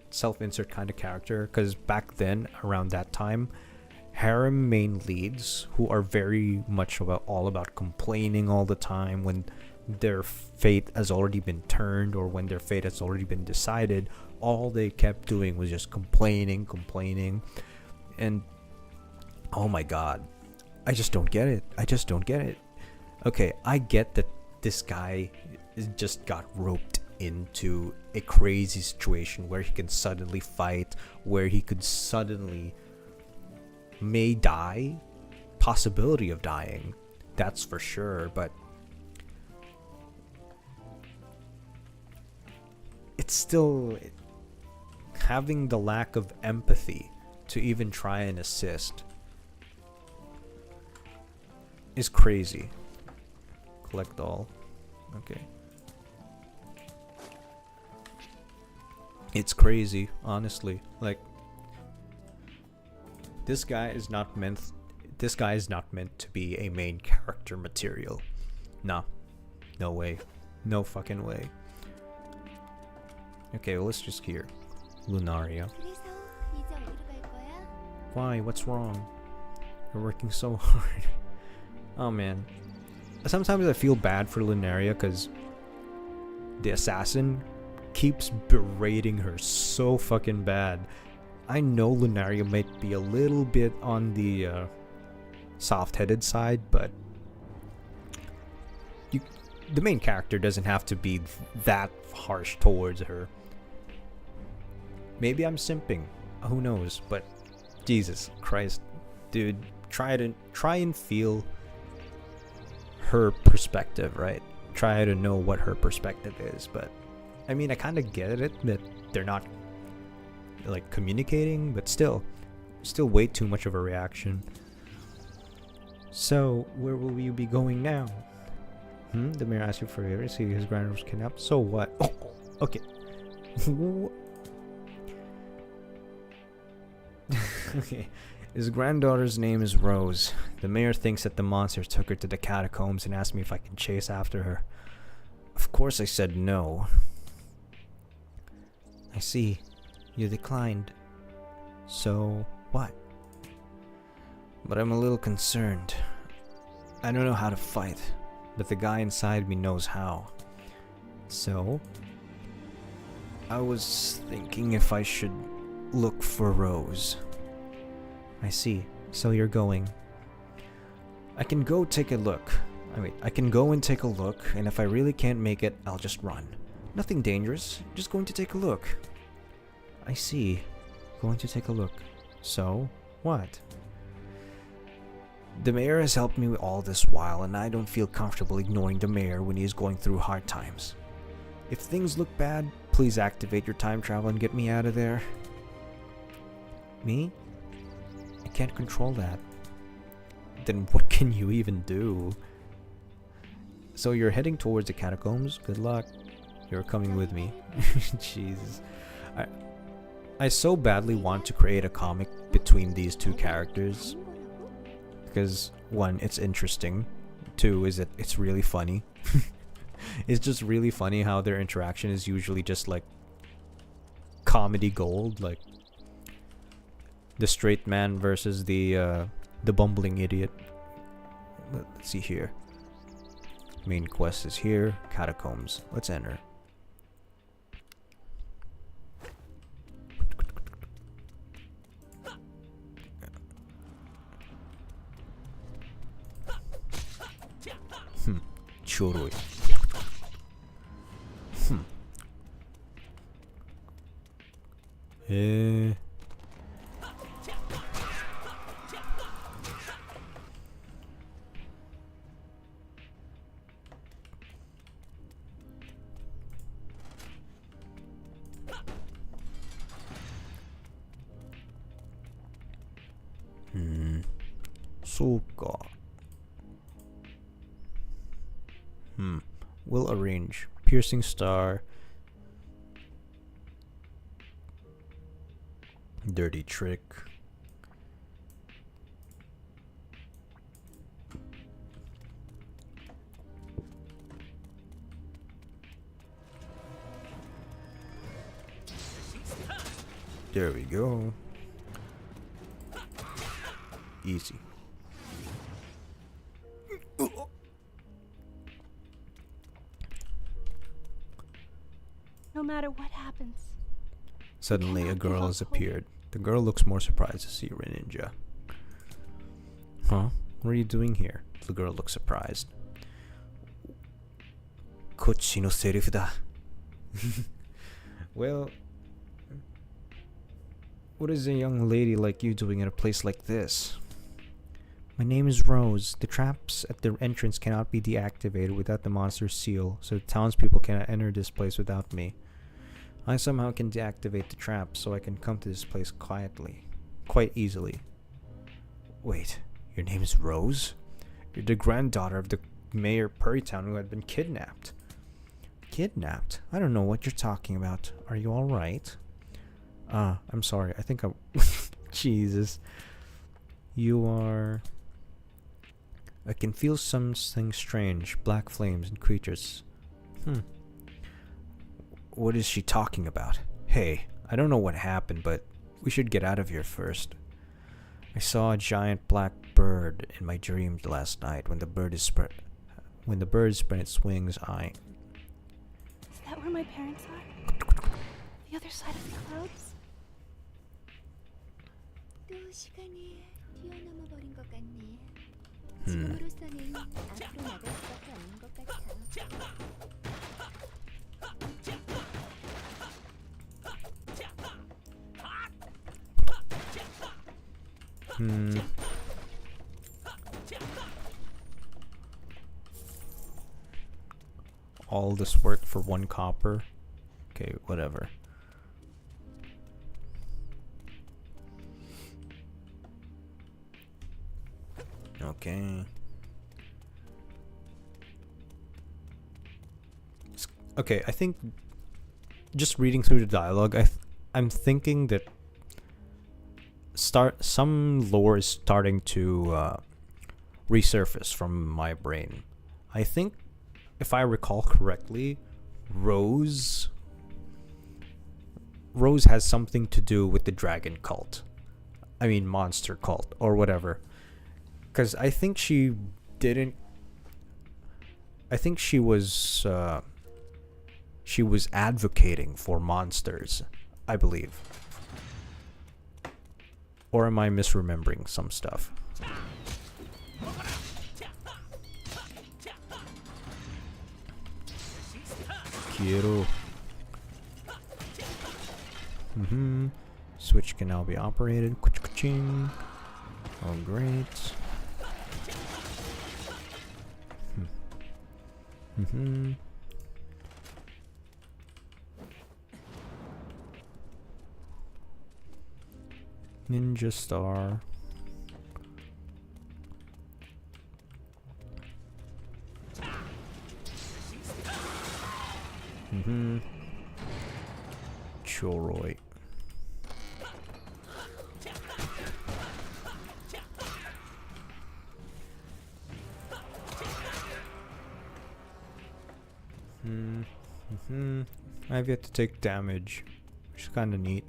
self-insert kind of character, because back then, around that time, harem main leads who are very much all about complaining all the time when their fate has already been turned or when their fate has already been decided, all they kept doing was just complaining, and oh my God, I just don't get it. Okay, I get that this guy just got roped into a crazy situation where he can suddenly fight, where he could suddenly may die, possibility of dying, that's for sure, but it's still having the lack of empathy to even try and assist is crazy. Collect all. Okay. It's crazy, honestly. Like, this guy is not meant to be a main character material. Nah. No way. No fucking way. Okay, well, let's just hear Lunaria. 그래서 이제 어디로 갈 거야? Why? What's wrong? You're working so hard. Oh man. Sometimes I feel bad for Lunaria because the assassin keeps berating her so fucking bad. I know Lunaria might be a little bit on the soft-headed side, but the main character doesn't have to be that harsh towards her. Maybe I'm simping. Who knows? But Jesus Christ, dude, try and feel her perspective, right? Try to know what her perspective is. But I mean, I kind of get it that they're not like communicating, but still way too much of a reaction. So where will you be going now? The mayor asked you for a favor. See his granddaughter was kidnapped. So what? Oh, okay. Okay. His granddaughter's name is Rose. The mayor thinks that the monster took her to the catacombs and asked me if I can chase after her. Of course I said no. I see. You declined. So, what? But I'm a little concerned. I don't know how to fight, but the guy inside me knows how. So, I was thinking if I should look for Rose. I see. So you're going. I can go take a look. I can go and take a look, and if I really can't make it, I'll just run. Nothing dangerous, just going to take a look. I see. Going to take a look. So, what? The mayor has helped me all this while, and I don't feel comfortable ignoring the mayor when he is going through hard times. If things look bad, please activate your time travel and get me out of there. Me? I can't control that. Then what can you even do? So you're heading towards the catacombs? Good luck. You're coming with me. Jesus. I so badly want to create a comic between these two characters. Because, one, it's interesting. Two, is that it's really funny. It's just really funny how their interaction is usually just like comedy gold. Like the straight man versus the bumbling idiot. Let's see here. Main quest is here. Catacombs. Let's enter. Choroi. Eh. So ka. We'll arrange. Piercing star. Dirty trick. There we go. Easy. No matter what happens. Suddenly, a girl has appeared. The girl looks more surprised to see Greninja. Huh? What are you doing here? The girl looks surprised. Kochi no serufu da. Well, what is a young lady like you doing in a place like this? My name is Rose. The traps at the entrance cannot be deactivated without the monster's seal, so the townspeople cannot enter this place without me. I somehow can deactivate the traps so I can come to this place quite easily. Wait, your name is Rose? You're the granddaughter of the mayor Purrytown who had been kidnapped. Kidnapped? I don't know what you're talking about. Are you alright? I'm sorry. I think I'm... Jesus. You are... I can feel something strange. Black flames and creatures. What is she talking about? Hey, I don't know what happened, but we should get out of here first. I saw a giant black bird in my dreams last night. When the bird spread its wings, Is that where my parents are? The other side of the clouds? 또 시간이 뛰어넘어 버린 것 같네. 지금으로서는 앞으로 나갈 수밖에 없는 것 같아. All this work for 1 copper? Okay, whatever. Okay. Okay, I think just reading through the dialogue, I'm thinking that some lore is starting to resurface from my brain. I think, if I recall correctly, Rose has something to do with the dragon cult. I mean, monster cult or whatever. Because I think she didn't... I think she was She was advocating for monsters, I believe. Or am I misremembering some stuff? Quiero. Switch can now be operated. Ka-ching. Oh, great. Ninja Star. Choroi. I've yet to take damage, which is kind of neat.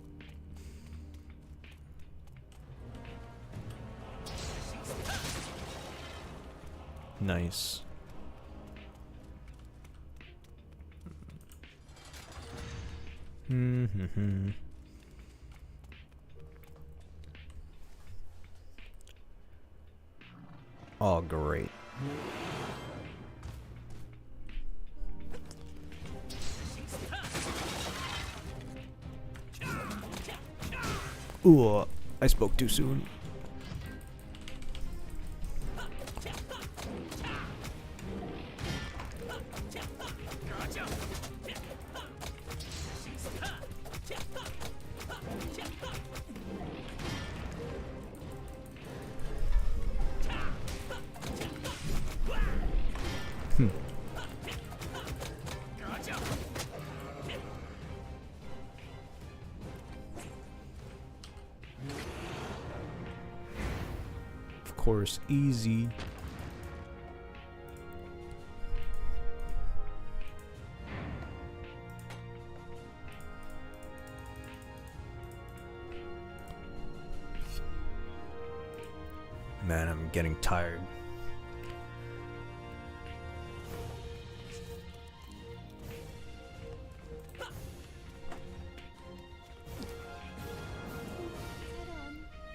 Nice. Oh, great. Ooh, I spoke too soon. Of course, easy. Man, I'm getting tired.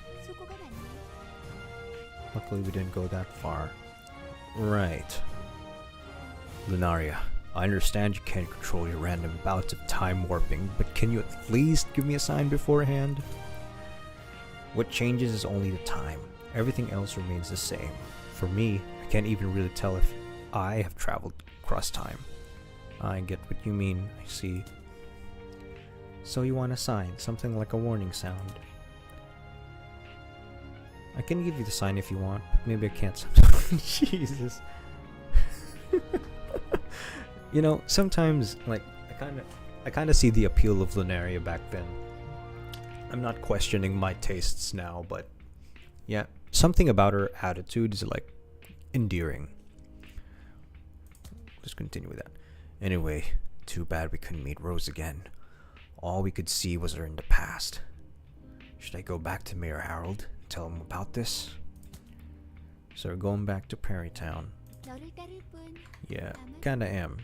저런 수고가 많네. Luckily, we didn't go that far. Right. Lunaria, I understand you can't control your random bouts of time warping, but can you at least give me a sign beforehand? What changes is only the time. Everything else remains the same. For me, I can't even really tell if I have traveled across time. I get what you mean, I see. So you want a sign, something like a warning sound. I can give you the sign if you want, but maybe I can't sometimes. Jesus. You know, sometimes, like, I kind of see the appeal of Lunaria back then. I'm not questioning my tastes now, but yeah, something about her attitude is, like, endearing. Let's continue with that. Anyway, too bad we couldn't meet Rose again. All we could see was her in the past. Should I go back to Mayor Harold? Tell him about this? So we're going back to Prairie Town. 너를 따를 뿐. Yeah, kinda am.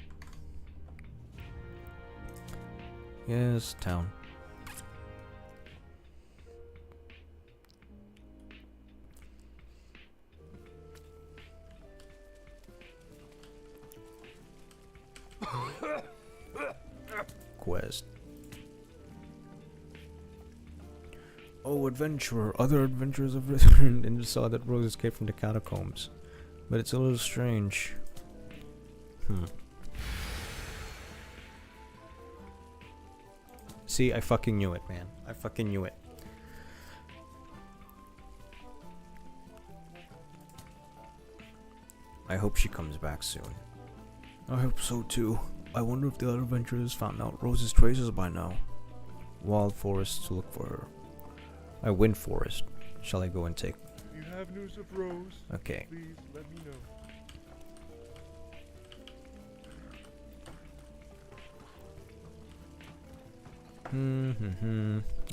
Yes, town. Quest. Oh, adventurer, other adventurers have returned and saw that Rose escaped from the catacombs. But it's a little strange. See, I fucking knew it, man. I fucking knew it. I hope she comes back soon. I hope so too. I wonder if the other adventurers found out Rose's traces by now. Wild Forest to look for her. Wind Forest. Shall I go and take? If you have news of Rose, Okay. please let me know.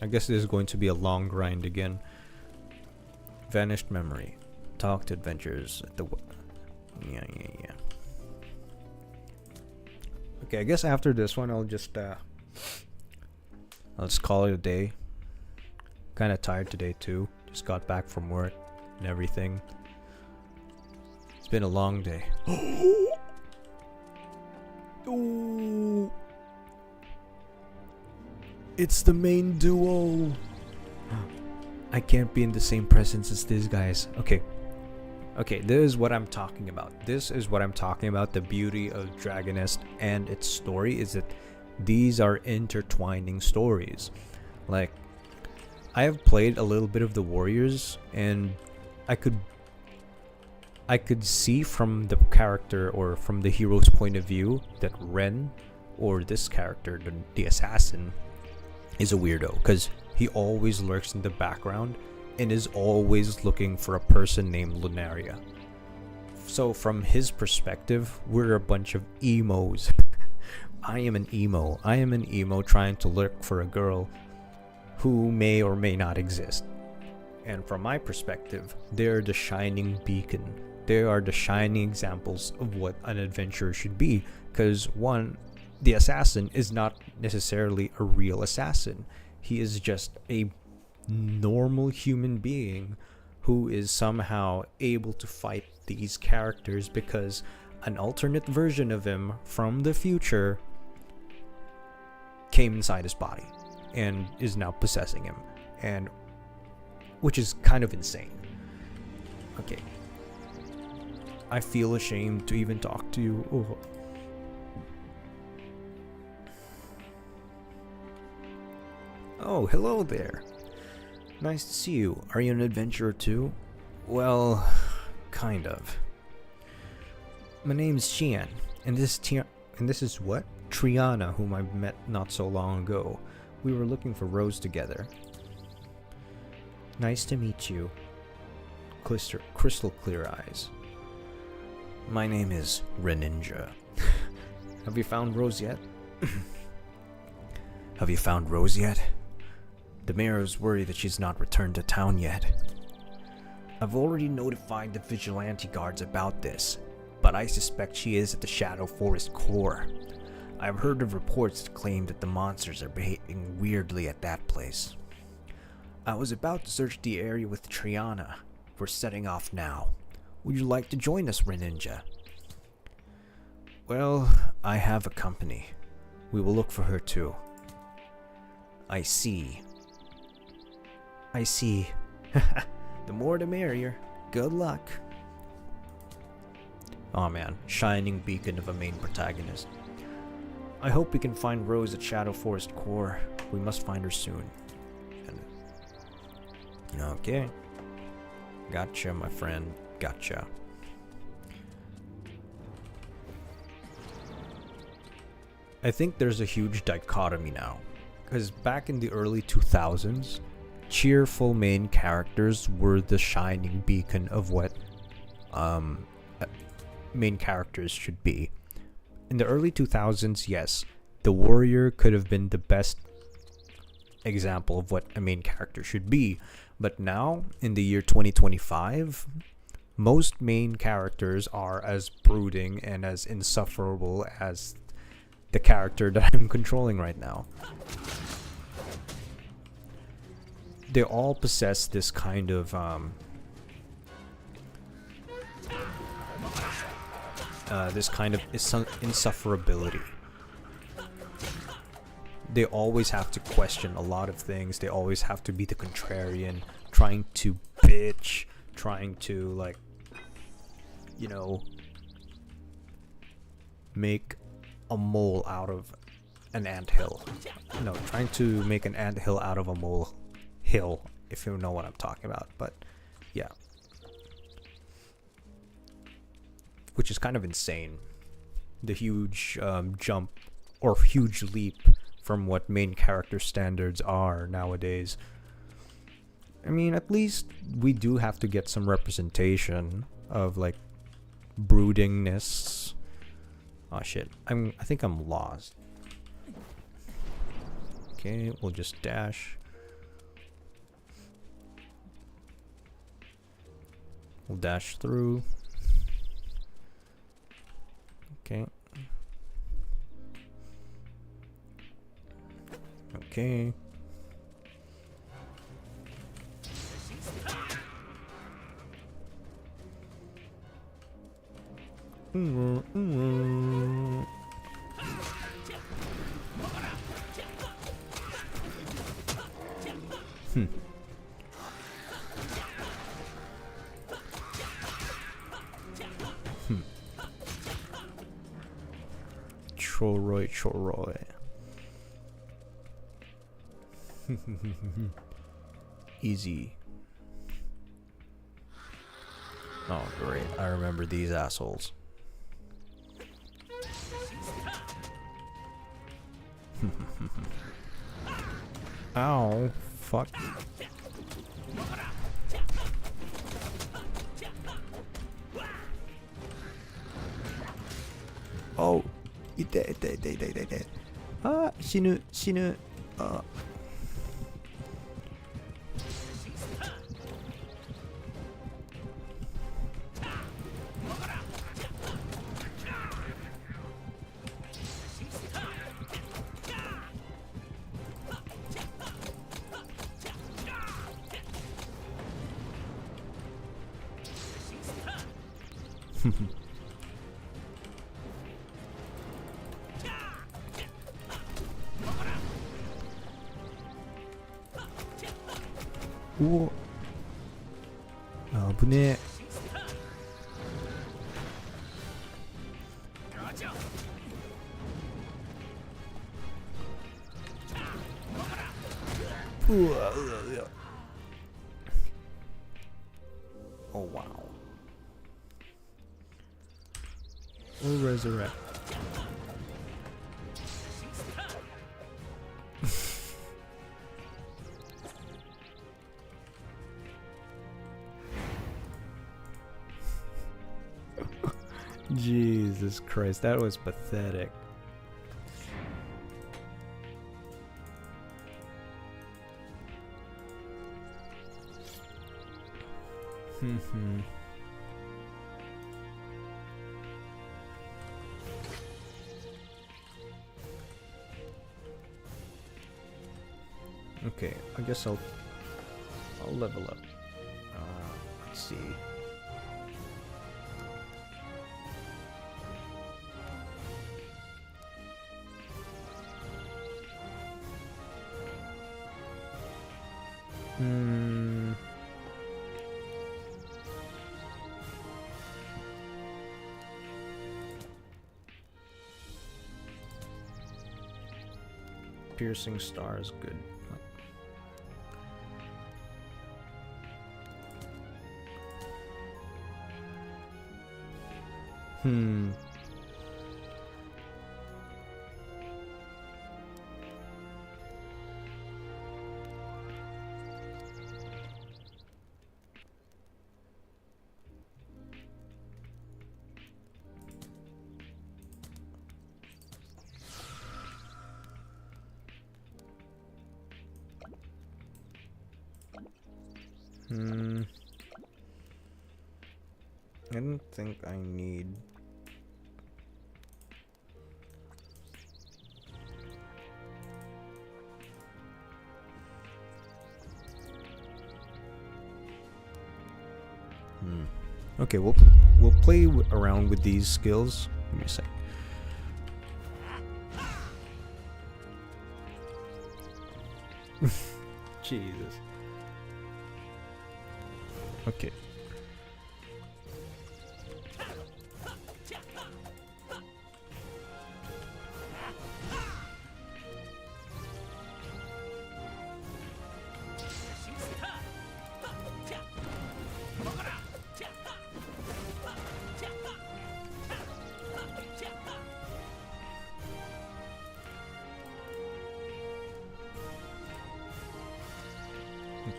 I guess this is going to be a long grind again. Vanished memory. Talk to adventurers at the. Yeah. Okay, I guess after this one, I'll just call it a day. Kind of tired today too. Just got back from work and everything. It's been a long day. Oh, it's the main duo. I can't be in the same presence as these guys. Okay, this is what I'm talking about. The beauty of Dragonist and its story is that these are intertwining stories. Like, I have played a little bit of the Warriors, and I could see from the character or from the hero's point of view that Ren, or this character, the assassin, is a weirdo, because he always lurks in the background and is always looking for a person named Lunaria. So from his perspective, we're a bunch of emos. I am an emo trying to look for a girl who may or may not exist. And from my perspective, they're the shining beacon. They are the shining examples of what an adventurer should be. Because one, the assassin is not necessarily a real assassin. He is just a normal human being who is somehow able to fight these characters because an alternate version of him from the future came inside his body and is now possessing him, and which is kind of insane. Okay, I feel ashamed to even talk to you. Oh. Oh, hello there. Nice to see you. Are you an adventurer too? Well, kind of. My name's Xian, and this is what? Triana, whom I met not so long ago. We were looking for Rose together. Nice to meet you. Crystal clear eyes. My name is Reninja. Have you found Rose yet? Have you found Rose yet? The mayor is worried that she's not returned to town yet. I've already notified the vigilante guards about this, but I suspect she is at the Shadow Forest core. I've heard of reports that claim that the monsters are behaving weirdly at that place. I was about to search the area with Triana. We're setting off now. Would you like to join us, Reninja? Well, I have a company. We will look for her too. I see. The more the merrier. Good luck. Aw man, shining beacon of a main protagonist. I hope we can find Rose at Shadow Forest core. We must find her soon. Okay. Gotcha, my friend. Gotcha. I think there's a huge dichotomy now. Because back in the early 2000s, cheerful main characters were the shining beacon of what main characters should be. In the early 2000s, yes, the warrior could have been the best example of what a main character should be. But now, in the year 2025, most main characters are as brooding and as insufferable as the character that I'm controlling right now. They all possess this kind of insufferability. They always have to question a lot of things. They always have to be the contrarian, trying to bitch, trying to, like, you know, make a mole out of an anthill. No, trying to make an anthill out of a mole hill, if you know what I'm talking about. But yeah, which is kind of insane, the huge jump or huge leap from what main character standards are nowadays. I mean, at least we do have to get some representation of, like, broodingness. Oh shit, I think I'm lost. Okay, we'll just dash. We'll dash through. Okay. Okay. Hmm. Hmm. Choroy, choroy. Easy. Oh, great. I remember these assholes. Ow. Fuck. Oh. Ite. Ah, shinu. 우와. 아, 분해. Oh wow. We'll resurrect. Jesus Christ, that was pathetic. Okay, I guess I'll level up. Let's see. Piercing star is good. I don't think I need. Okay, we'll play around with these skills. Give me a sec. Jesus. Okay.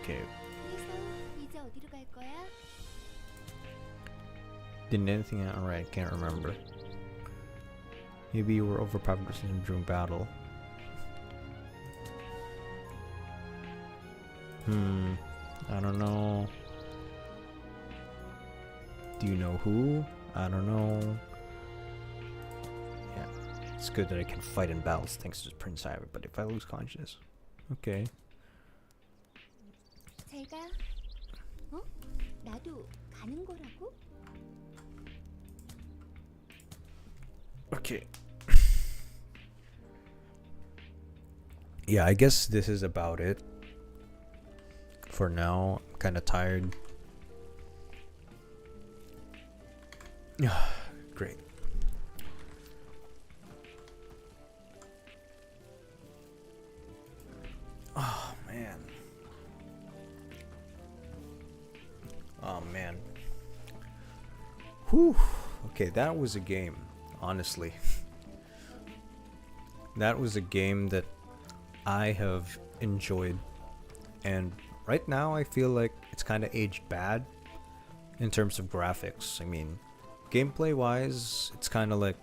Okay. 그래서 이제 어디로 갈 거야? Didn't anything alright, can't remember. Maybe you were overpowered during battle. I don't know. Do you know who? I don't know. Yeah. It's good that I can fight in battles thanks to Prince Ivy, but if I lose consciousness, Okay. 잘 가. 어? 나도 가는 거라고? Okay. Yeah, I guess this is about it. For now, I'm kind of tired. Great. Oh man. Oh man. Whew. Okay, that was a game, honestly. That was a game that I have enjoyed, and right now I feel like it's kind of aged bad in terms of graphics. I mean, gameplay wise, it's kind of like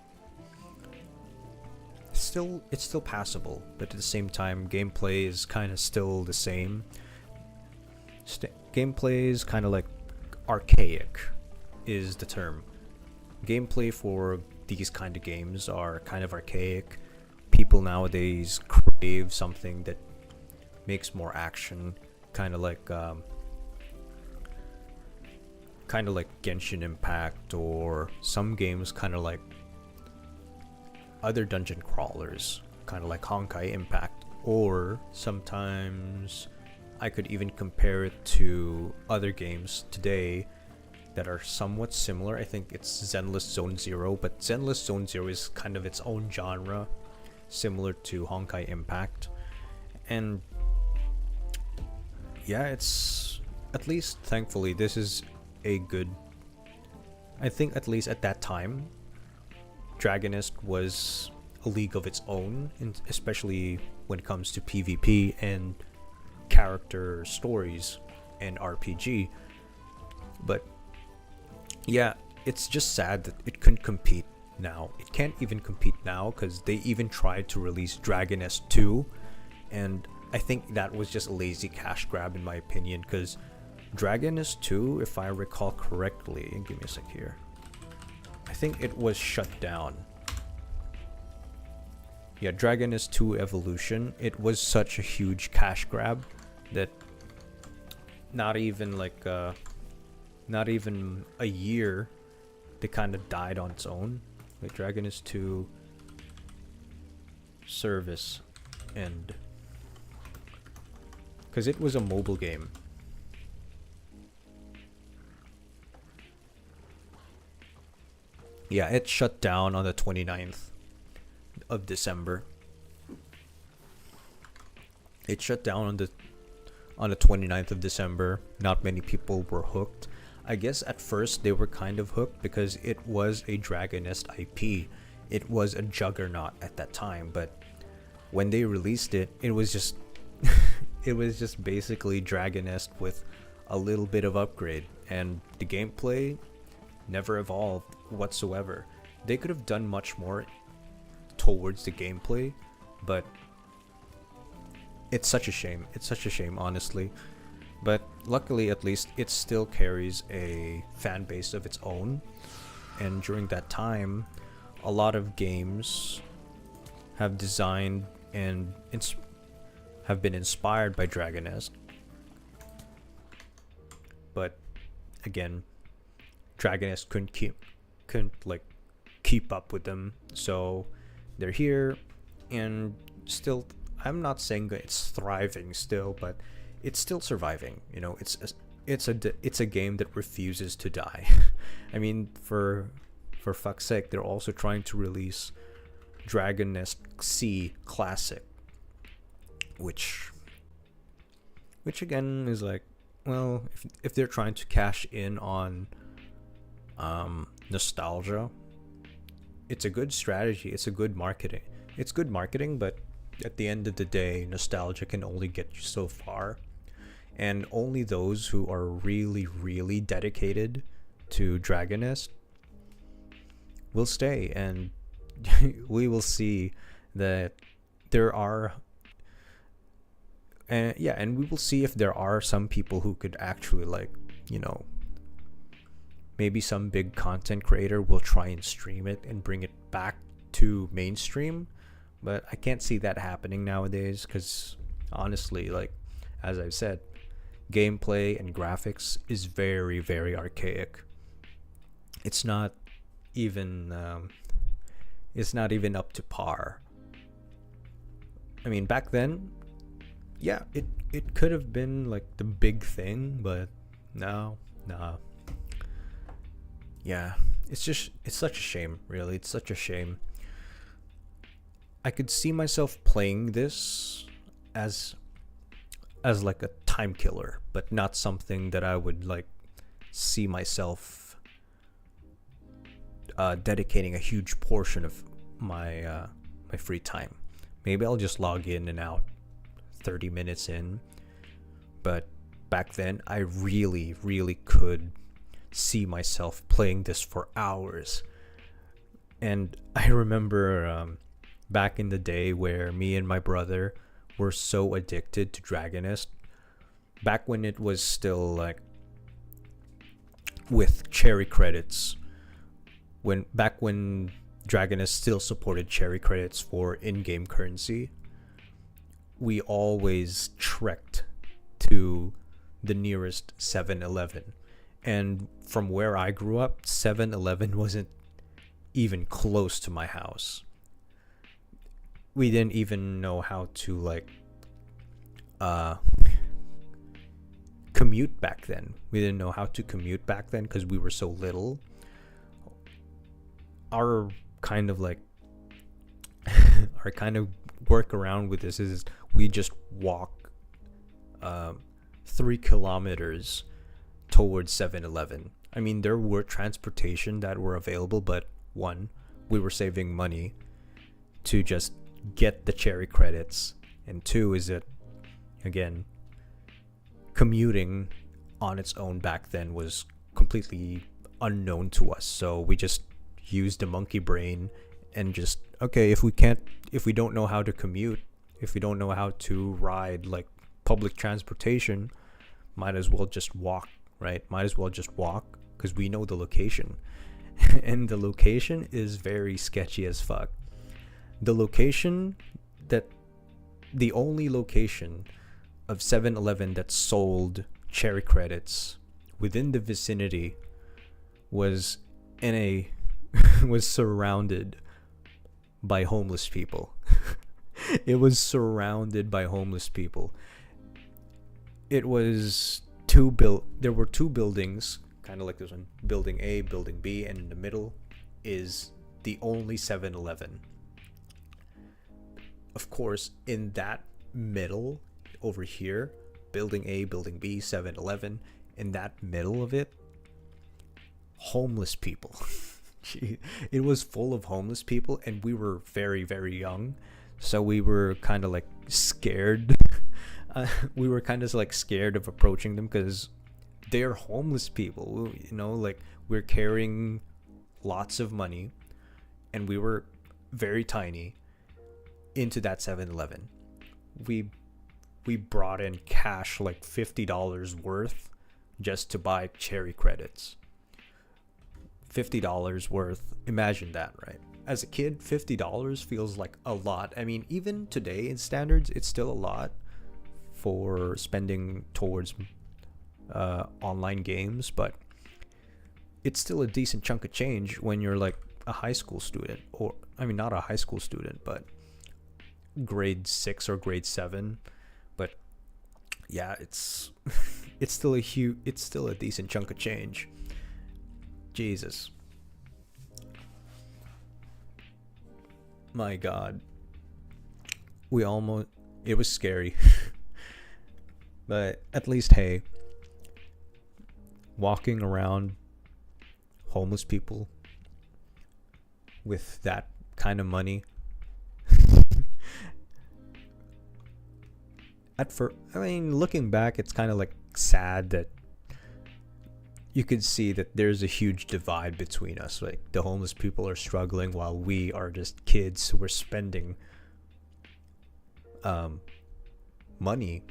it's still passable, but at the same time gameplay is kind of still the same. Gameplay is kind of like archaic is the term. Gameplay for these kind of games are kind of archaic. People nowadays crave something that makes more action, kind of like Genshin Impact, or some games kind of like other dungeon crawlers, kind of like Honkai Impact, or sometimes I could even compare it to other games today that are somewhat similar. I think it's Zenless Zone Zero, but Zenless Zone Zero is kind of its own genre, similar to Honkai Impact. And yeah, it's, at least thankfully, this is a good, I think at least at that time, Dragonist was a league of its own, especially when it comes to PvP and character stories and RPG. But yeah, it's just sad that it couldn't compete now. It can't even compete now because they even tried to release Dragonist 2, and I think that was just a lazy cash grab in my opinion, because Dragonist 2, if I recall correctly, give me a sec here, I think it was shut down. Yeah, Dragonist 2 Evolution, it was such a huge cash grab that not even a year, they kind of died on its own. Like Dragonist 2 service end, because it was a mobile game. Yeah, it shut down on the 29th of December. It shut down on the 29th of December. Not many people were hooked. I guess at first they were kind of hooked because it was a Dragonist IP. It was a juggernaut at that time, but when they released it, it was just it was just basically Dragonist with a little bit of upgrade, and the gameplay never evolved whatsoever. They could have done much more towards the gameplay, but it's such a shame. It's such a shame, honestly. But luckily, at least, it still carries a fan base of its own. And during that time, a lot of games have designed and have been inspired by Dragonist. But again, Dragonist couldn't keep up with them. So they're here, and still, I'm not saying that it's thriving still, but it's still surviving. You know, it's a game that refuses to die. I mean, for fuck's sake, they're also trying to release Dragonist C Classic, which again is like, well, if they're trying to cash in on nostalgia, it's a good strategy. It's a good marketing. It's good marketing, but at the end of the day, nostalgia can only get you so far. And only those who are really, really dedicated to Dragonist will stay. And we will see that there are... and we will see if there are some people who could actually, like, you know, maybe some big content creator will try and stream it and bring it back to mainstream. But I can't see that happening nowadays, because Honestly, like as I've said, gameplay and graphics is very, very archaic. It's not even up to par. I mean, back then, yeah, it could have been like the big thing, but no, nah. Yeah, it's such a shame, really. It's such a shame. I could see myself playing this as like a time killer, but not something that I would like see myself dedicating a huge portion of my my free time. Maybe I'll just log in and out 30 minutes in. But back then, I really, really could see myself playing this for hours. And I remember back in the day where me and my brother were so addicted to Dragonist, back when it was still like with cherry credits, back when Dragonist still supported cherry credits for in-game currency, we always trekked to the nearest 7-Eleven. And from where I grew up, 7-Eleven wasn't even close to my house. We didn't even know how to like commute back then. We didn't know how to commute back then because we were so little. Our kind of like our kind of workaround with this is we just walk 3 kilometers towards 7-Eleven. I mean, there were transportation that were available, but one, we were saving money to just get the cherry credits, and two is that, again, commuting on its own back then was completely unknown to us. So we just used the monkey brain and just, okay, if we don't know how to commute, if we don't know how to ride like public transportation, might as well just walk, right? Might as well just walk because we know the location. And the location is very sketchy as fuck. The only location of 7-Eleven that sold cherry credits within the vicinity was was surrounded by homeless people. It was surrounded by homeless people. It was there were two buildings, kind of like this one, building A, building B, and in the middle is the only 7-Eleven. Of course, in that middle over here, building A, building B, 7-Eleven, in that middle of it, homeless people. It was full of homeless people, and we were very, very young, so we were kind of like scared. We were kind of like scared of approaching them because they're homeless people, you know, like we're carrying lots of money and we were very tiny into that 7-Eleven. We brought in cash like $50 worth just to buy cherry credits. $50 worth. Imagine that, right? As a kid, $50 feels like a lot. I mean, even today in standards, it's still a lot for spending towards online games, but it's still a decent chunk of change when you're like a high school student, or I mean, not a high school student, but grade 6 or grade 7. But yeah, it's still a decent chunk of change. Jesus. My God. It was scary. But at least, hey, walking around homeless people with that kind of money, looking back, it's kind of like sad that you could see that there's a huge divide between us. Like, the homeless people are struggling while we are just kids who are spending money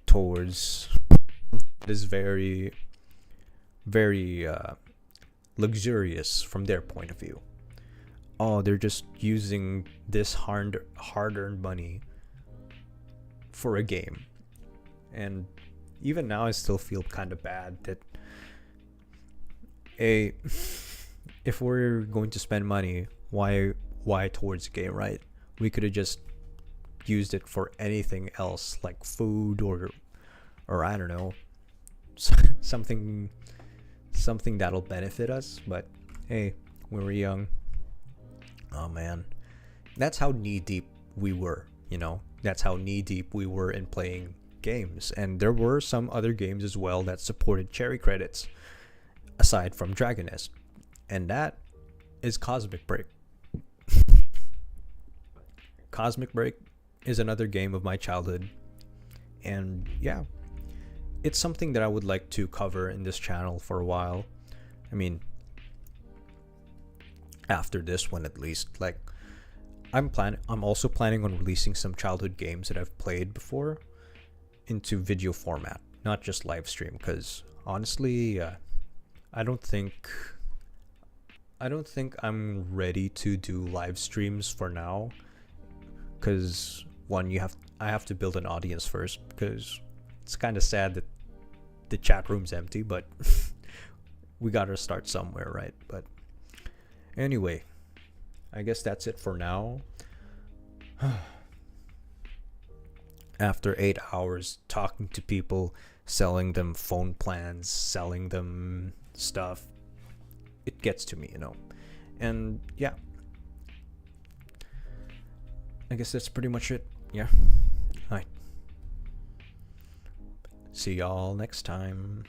towards this very, very luxurious from their point of view. Oh, they're just using this hard-earned money for a game. And even now I still feel kind of bad that if we're going to spend money, why towards a game, right? We could have just used it for anything else, like food or I don't know, something that'll benefit us. But hey, we were young. Oh man, that's how knee deep we were, you know. That's how knee deep we were in playing games. And there were some other games as well that supported cherry credits aside from Dragon Nest, and that is Cosmic Break. Cosmic Break is another game of my childhood, and yeah, it's something that I would like to cover in this channel for a while. I mean, after this one at least. Like, I'm also planning on releasing some childhood games that I've played before into video format, not just live stream, because honestly, I don't think I'm ready to do live streams for now, because one, I have to build an audience first, because it's kind of sad that the chat room's empty, but we gotta start somewhere, right? But anyway, I guess that's it for now. After 8 hours talking to people, selling them phone plans, selling them stuff, it gets to me, you know. And yeah, I guess that's pretty much it. Yeah. Alright. See y'all next time.